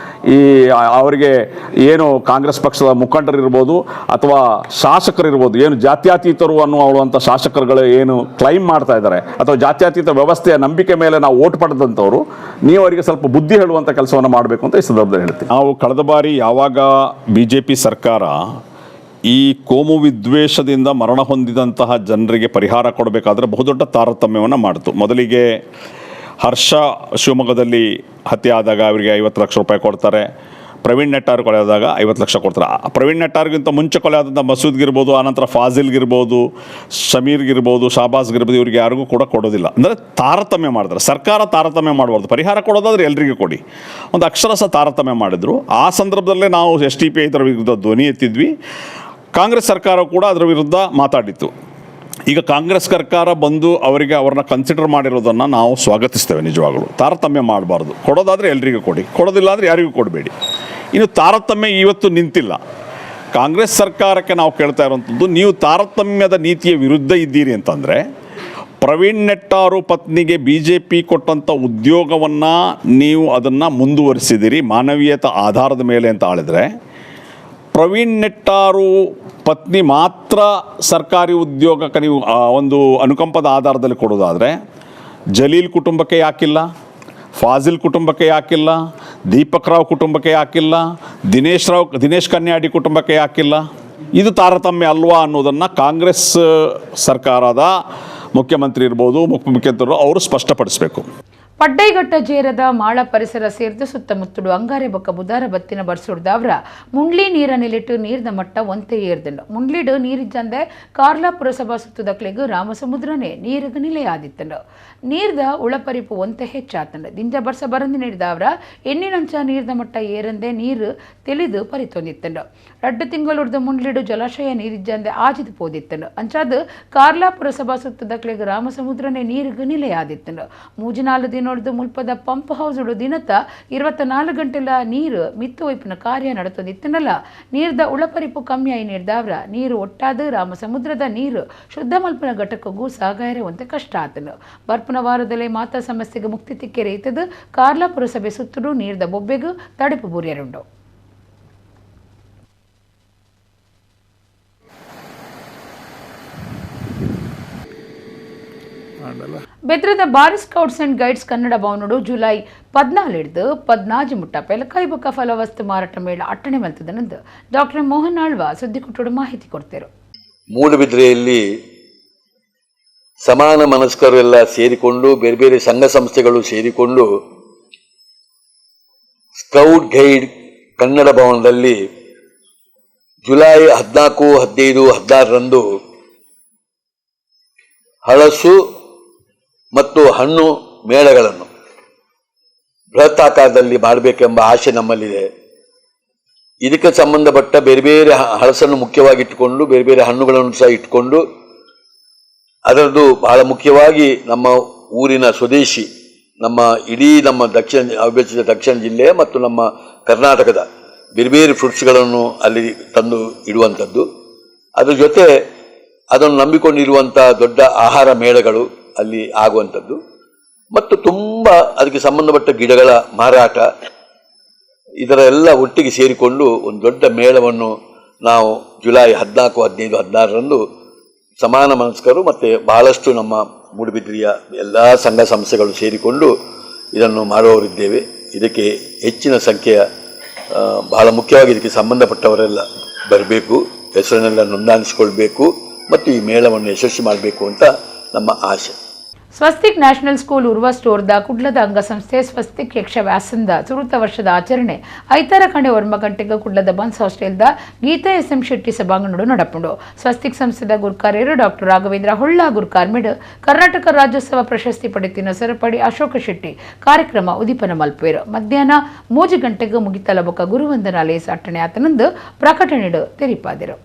ಈ ಅವರಿಗೆ ಏನು ಕಾಂಗ್ರೆಸ್ ಪಕ್ಷದ ಮುಖಂಡರಿರ್ಬೋದು ಅಥವಾ ಶಾಸಕರಿರ್ಬೋದು, ಏನು ಜಾತ್ಯತೀತರು ಅನ್ನುವಂಥ ಶಾಸಕರುಗಳು ಏನು ಕ್ಲೈಮ್ ಮಾಡ್ತಾ ಇದ್ದಾರೆ, ಅಥವಾ ಜಾತ್ಯತೀತ ವ್ಯವಸ್ಥೆಯ ನಂಬಿಕೆ ಮೇಲೆ ನಾವು ಓಟ್ ಪಡೆದಂಥವ್ರು, ನೀವು ಅವರಿಗೆ ಸ್ವಲ್ಪ ಬುದ್ಧಿ ಹೇಳುವಂಥ ಕೆಲಸವನ್ನು ಮಾಡಬೇಕು ಅಂತ ಈ ಸಂದರ್ಭದಲ್ಲಿ ಹೇಳ್ತೀವಿ. ನಾವು ಕಳೆದ ಬಾರಿ ಯಾವಾಗ BJP ಸರ್ಕಾರ ಈ ಕೋಮು ವಿದ್ವೇಷದಿಂದ ಮರಣ ಹೊಂದಿದಂತಹ ಜನರಿಗೆ ಪರಿಹಾರ ಕೊಡಬೇಕಾದ್ರೆ ಬಹುದೊಡ್ಡ ತಾರತಮ್ಯವನ್ನು ಮಾಡಿತು. ಮೊದಲಿಗೆ ಹರ್ಷ ಶಿವಮೊಗ್ಗದಲ್ಲಿ ಹತ್ಯೆ ಆದಾಗ ಅವರಿಗೆ 50 ಲಕ್ಷ ರೂಪಾಯಿ ಕೊಡ್ತಾರೆ. ಪ್ರವೀಣ್ ನೆಟ್ಟಾರ್ ಕೊಲೆ ಆದಾಗ 50 ಲಕ್ಷ ಕೊಡ್ತಾರೆ. ಪ್ರವೀಣ್ ನೆಟ್ಟಾರ್ಗಿಂತ ಮುಂಚೆ ಕೊಲೆ ಆದಂಥ ಮಸೂದ್ಗಿರ್ಬೋದು, ಆನಂತರ ಫಾಜಿಲ್ಗಿರ್ಬೋದು, ಶಮೀರ್ಗಿರ್ಬೋದು, ಶಾಬಾಸ್ಗಿರ್ಬೋದು, ಇವರಿಗೆ ಯಾರಿಗೂ ಕೂಡ ಕೊಡೋದಿಲ್ಲ. ಅಂದರೆ ತಾರತಮ್ಯ ಮಾಡಿದ್ರೆ ಸರ್ಕಾರ ತಾರತಮ್ಯ ಮಾಡಬಾರ್ದು. ಪರಿಹಾರ ಕೊಡೋದಾದ್ರೆ ಎಲ್ರಿಗೂ ಕೊಡಿ, ಒಂದು ಅಕ್ಷರಶಃ ತಾರತಮ್ಯ ಮಾಡಿದರು. ಆ ಸಂದರ್ಭದಲ್ಲೇ ನಾವು STPI ಇದರ ವಿರುದ್ಧ ಧ್ವನಿ ಎತ್ತಿದ್ವಿ. ಕಾಂಗ್ರೆಸ್ ಸರ್ಕಾರ ಕೂಡ ಅದರ ವಿರುದ್ಧ ಮಾತಾಡಿತ್ತು. ಈಗ ಕಾಂಗ್ರೆಸ್ ಸರ್ಕಾರ ಬಂದು ಅವ್ರನ್ನ ಕನ್ಸಿಡರ್ ಮಾಡಿರೋದನ್ನು ನಾವು ಸ್ವಾಗತಿಸ್ತೇವೆ. ನಿಜವಾಗಲೂ ತಾರತಮ್ಯ ಮಾಡಬಾರ್ದು. ಕೊಡೋದಾದರೆ ಎಲ್ರಿಗೂ ಕೊಡಿ, ಕೊಡೋದಿಲ್ಲ ಅಂದರೆ ಯಾರಿಗೂ ಕೊಡಬೇಡಿ. ಇನ್ನು ತಾರತಮ್ಯ ಇವತ್ತು ನಿಂತಿಲ್ಲ. ಕಾಂಗ್ರೆಸ್ ಸರ್ಕಾರಕ್ಕೆ ನಾವು ಕೇಳ್ತಾ ಇರೋವಂಥದ್ದು, ನೀವು ತಾರತಮ್ಯದ ನೀತಿಯ ವಿರುದ್ಧ ಇದ್ದೀರಿ ಅಂತಂದರೆ, ಪ್ರವೀಣ್ ನೆಟ್ಟಾರು ಪತ್ನಿಗೆ BJP ಕೊಟ್ಟಂಥ ಉದ್ಯೋಗವನ್ನು ನೀವು ಅದನ್ನು ಮುಂದುವರಿಸಿದಿರಿ ಮಾನವೀಯತೆ ಆಧಾರದ ಮೇಲೆ ಅಂತ ಹೇಳಿದ್ರೆ, ಪ್ರವೀಣ್ ನೆಟ್ಟಾರು ಪತ್ನಿ ಮಾತ್ರ ಸರ್ಕಾರಿ ಉದ್ಯೋಗಕ್ಕೆ ನೀವು ಒಂದು ಅನುಕಂಪದ ಆಧಾರದಲ್ಲಿ ಕೊಡೋದಾದರೆ, ಜಲೀಲ್ ಕುಟುಂಬಕ್ಕೆ ಯಾಕಿಲ್ಲ, ಫಾಜಿಲ್ ಕುಟುಂಬಕ್ಕೆ ಯಾಕಿಲ್ಲ, ದೀಪಕ್ ರಾವ್ ಕುಟುಂಬಕ್ಕೆ ಯಾಕಿಲ್ಲ, ದಿನೇಶ್ ಕನ್ಯಾಡಿ ಕುಟುಂಬಕ್ಕೆ ಯಾಕಿಲ್ಲ? ಇದು ತಾರತಮ್ಯ ಅಲ್ವಾ ಅನ್ನೋದನ್ನು ಕಾಂಗ್ರೆಸ್ ಸರ್ಕಾರದ ಮುಖ್ಯಮಂತ್ರಿ ಇರ್ಬೋದು, ಉಪಮುಖ್ಯಮಂತ್ರಿಗಳು ಅವರು ಸ್ಪಷ್ಟಪಡಿಸಬೇಕು. ಪಡ್ಡೈಘಟ್ಟ ಜೇರದ ಮಾಳ ಪರಿಸರ ಸೇರಿದ ಸುತ್ತಮುತ್ತಲು ಅಂಗಾರೆ ಬೊಕ್ಕ ಬುಧಾರ ಬತ್ತಿನ ಬರ್ಸುಡ್ದವ್ರ ಮುಂಡ್ಲಿ ನೀರ ನಿಲಿಟ್ಟು ನೀರ್ದ ಮಟ್ಟ ಒಂತೆ ಏರ್ದಂಡು ಮುಂಡ್ಲಿಡು ನೀರಿಜ್ಜಂದೆ ಕಾರ್ಲಾ ಪುರಸಭಾ ಸುತ್ತದಕ್ಲೆಗೂ ರಾಮಸಮುದ್ರನೇ ನೀರಿಗೆ ನಿಲೆಯಾದಿತ್ತಂಡು ನೀರ್ದ ಉಳಪರಿಪು ಒಂತೆ ಹೆಚ್ಚಾತಂಡು ದಿಂಜ ಬರ್ಸ ಬರಂದಿ ನೀಡಿದವ್ರ ಎಣ್ಣಿನಂಚ ನೀರ್ದ ಮಟ್ಟ ಏರಂದೆ ನೀರು ತಿಳಿದು ಪರಿತೊಂದಿತ್ತಂಡು 2 ತಿಂಗಳುಡ್ದ ಮುಂಡ್ಲಿಡು ಜಲಾಶಯ ನೀರಿಜ್ಜಂದೆ ಆಜಿದು ಪೋದಿತ್ತಂಡು ಅಂಚಾದು ಕಾರ್ಲಾ ಪುರಸಭಾ ಸುತ್ತದಕ್ಲೆಗೂ ರಾಮಸಮುದ್ರನೇ ನೀರಿಗೆ ನಿಲೆಯಾದಿತ್ತಂಡು 3-4 ದಿನ ನೋಡಿದು ಮುಲ್ಪದ ಪಂಪ್ ಹೌಸ್ ದಿನತ 24 ಗಂಟೆಲ ನೀರು ಮಿತ್ತು ವೈಪಿನ ಕಾರ್ಯ ನಡೆತೋದಿತ್ತನಲ್ಲ ನೀರ್ದ ಉಳಪರಿಪು ಕಮ್ಮಿ ಆಯಿ ನೀರ್ದಾವ್ರ ನೀರು ಒಟ್ಟಾದ ರಾಮ ಸಮುದ್ರದ ನೀರು ಶುದ್ಧ ಮಲ್ಪನ ಘಟಕಗೂ ಸಾಗಾಯಿರುವಂತೆ ಕಷ್ಟ ಆತನು ಬರ್ಪನ ವಾರದಲ್ಲೇ ಮಾತಾ ಸಮಸ್ಯೆಗೆ ಮುಕ್ತಿ ತಿಕ್ಕೆರೆ ಇತ್ತದು ಕಾರ್ಲಾ ಪುರಸಭೆ ಸುತ್ತಲೂ ನೀರ್ದ ಬೊಬ್ಬೆಗೂ ತಡೆಪು ಬುರಿಯರುಂಡು. ಬೆದ್ರದ ಬಾರ್ ಸ್ಕೌಟ್ಸ್ ಅಂಡ್ ಗೈಡ್ಸ್ ಕನ್ನಡ ಭವನಡು ಜುಲೈ 14 14 ಮುಟ್ಟ ಪೆಲಕಾಯಿ ಬೊಕ್ಕ ಫಲವಸ್ತು ಮಾರಾಟ ಮೇಳ ಅಟ್ಟಣೆ ಮಲ್ತದನಂದು ಡಾಕ್ಟರ್ ಮೋಹನ್ ಆಳ್ವ ಸುದ್ದಿಗುಟ್ಟೋಡು ಮಾಹಿತಿ ಕೊಡ್ತೇರು. ಮೂಡುಬಿದ್ರೆಯಲ್ಲಿ ಸಮಾನ ಮನಸ್ಕರು ಎಲ್ಲ ಸೇರಿಕೊಂಡು ಬೇರೆ ಬೇರೆ ಸಂಘ ಸಂಸ್ಥೆಗಳು ಸೇರಿಕೊಂಡು ಸ್ಕೌಟ್ ಗೈಡ್ ಕನ್ನಡ ಭವನದಲ್ಲಿ ಜುಲೈ 14, 15, 16ರಂದು ಹಳಸು ಮತ್ತು ಹಣ್ಣು ಮೇಳಗಳನ್ನು ಬೃಹತ್ ಆಕಾರದಲ್ಲಿ ಮಾಡಬೇಕೆಂಬ ಆಶೆ ನಮ್ಮಲ್ಲಿದೆ. ಇದಕ್ಕೆ ಸಂಬಂಧಪಟ್ಟ ಬೇರೆ ಬೇರೆ ಹಳಸನ್ನು ಮುಖ್ಯವಾಗಿ ಬೇರೆ ಬೇರೆ ಹಣ್ಣುಗಳನ್ನು ಸಹ ಇಟ್ಕೊಂಡು ಅದರದ್ದು ಬಹಳ ಮುಖ್ಯವಾಗಿ ನಮ್ಮ ಊರಿನ ಸ್ವದೇಶಿ ನಮ್ಮ ಇಡೀ ನಮ್ಮ ಅವಿಭಜಿತ ದಕ್ಷಿಣ ಜಿಲ್ಲೆ ಮತ್ತು ನಮ್ಮ ಕರ್ನಾಟಕದ ಬೇರೆ ಬೇರೆ ಫ್ರೂಟ್ಸ್ಗಳನ್ನು ಅಲ್ಲಿ ತಂದು ಇಡುವಂಥದ್ದು. ಅದರ ಜೊತೆ ಅದನ್ನು ನಂಬಿಕೊಂಡಿರುವಂಥ ದೊಡ್ಡ ಆಹಾರ ಮೇಳಗಳು ಅಲ್ಲಿ ಆಗುವಂಥದ್ದು ಮತ್ತು ತುಂಬ ಅದಕ್ಕೆ ಸಂಬಂಧಪಟ್ಟ ಗಿಡಗಳ ಮಾರಾಟ ಇದರ ಎಲ್ಲ ಒಟ್ಟಿಗೆ ಸೇರಿಕೊಂಡು ಒಂದು ದೊಡ್ಡ ಮೇಳವನ್ನು ನಾವು ಜುಲೈ 14, 15, 16ರಂದು ಸಮಾನ ಮನಸ್ಕರು ಮತ್ತು ಬಹಳಷ್ಟು ನಮ್ಮ ಮೂಡುಬಿದ್ರೆಯ ಎಲ್ಲ ಸಂಘ ಸಂಸ್ಥೆಗಳು ಸೇರಿಕೊಂಡು ಇದನ್ನು ಮಾಡುವವರಿದ್ದೇವೆ. ಇದಕ್ಕೆ ಹೆಚ್ಚಿನ ಸಂಖ್ಯೆಯ ಬಹಳ ಮುಖ್ಯವಾಗಿ ಇದಕ್ಕೆ ಸಂಬಂಧಪಟ್ಟವರೆಲ್ಲ ಬರಬೇಕು, ಹೆಸರನ್ನೆಲ್ಲ ನೋಂದಾಯಿಸಿಕೊಳ್ಬೇಕು ಮತ್ತು ಈ ಮೇಳವನ್ನು ಯಶಸ್ವಿ ಮಾಡಬೇಕು ಅಂತ ನಮ್ಮ ಆಶೆ. ಸ್ವಸ್ತಿಕ್ ನ್ಯಾಷನಲ್ ಸ್ಕೂಲ್ ಉರ್ವ ಸ್ಟೋರ್ದ ಕುಡ್ಲದ ಅಂಗಸಂಸ್ಥೆ ಸ್ವಸ್ತಿಕ್ ಯಕ್ಷ ವ್ಯಾಸಂದ ಚತುರ್ಥ ವರ್ಷದ ಆಚರಣೆ ಐತಾರ ಕಂಡೆ ಒರ್ಮ ಗಂಟೆಗೆ ಕುಡ್ಲದ ಬನ್ಸ್ ಹಾಸ್ಟೆಲ್ದ ಗೀತಾ SM ಶೆಟ್ಟಿ ಸಭಾಂಗಣಡು ನಡಪುಂಡು. ಸ್ವಸ್ತಿಕ್ ಸಂಸ್ಥೆದ ಗುರ್ಕಾರ್ಯರು ಡಾಕ್ಟರ್ ರಾಘವೇಂದ್ರ ಹೊಳ್ಳ ಗುರ್ಕಾರ್ಮಿಡ್ ಕರ್ನಾಟಕ ರಾಜ್ಯೋತ್ಸವ ಪ್ರಶಸ್ತಿ ಪಡೆತಿನ ಸರಪಡಿ ಅಶೋಕ ಶೆಟ್ಟಿ ಕಾರ್ಯಕ್ರಮ ಉದೀಪನ ಮಲ್ಪೇರು. ಮಧ್ಯಾಹ್ನ 3 ಗಂಟೆಗೆ ಮುಗಿತಲ ಬೊಕ್ಕ ಗುರುವಂದನಾಲಯ ಅಟ್ಟಣೆ ಆತನಂದು ಪ್ರಕಟಣೆಡು ತೆರಿಪಾದಿರು.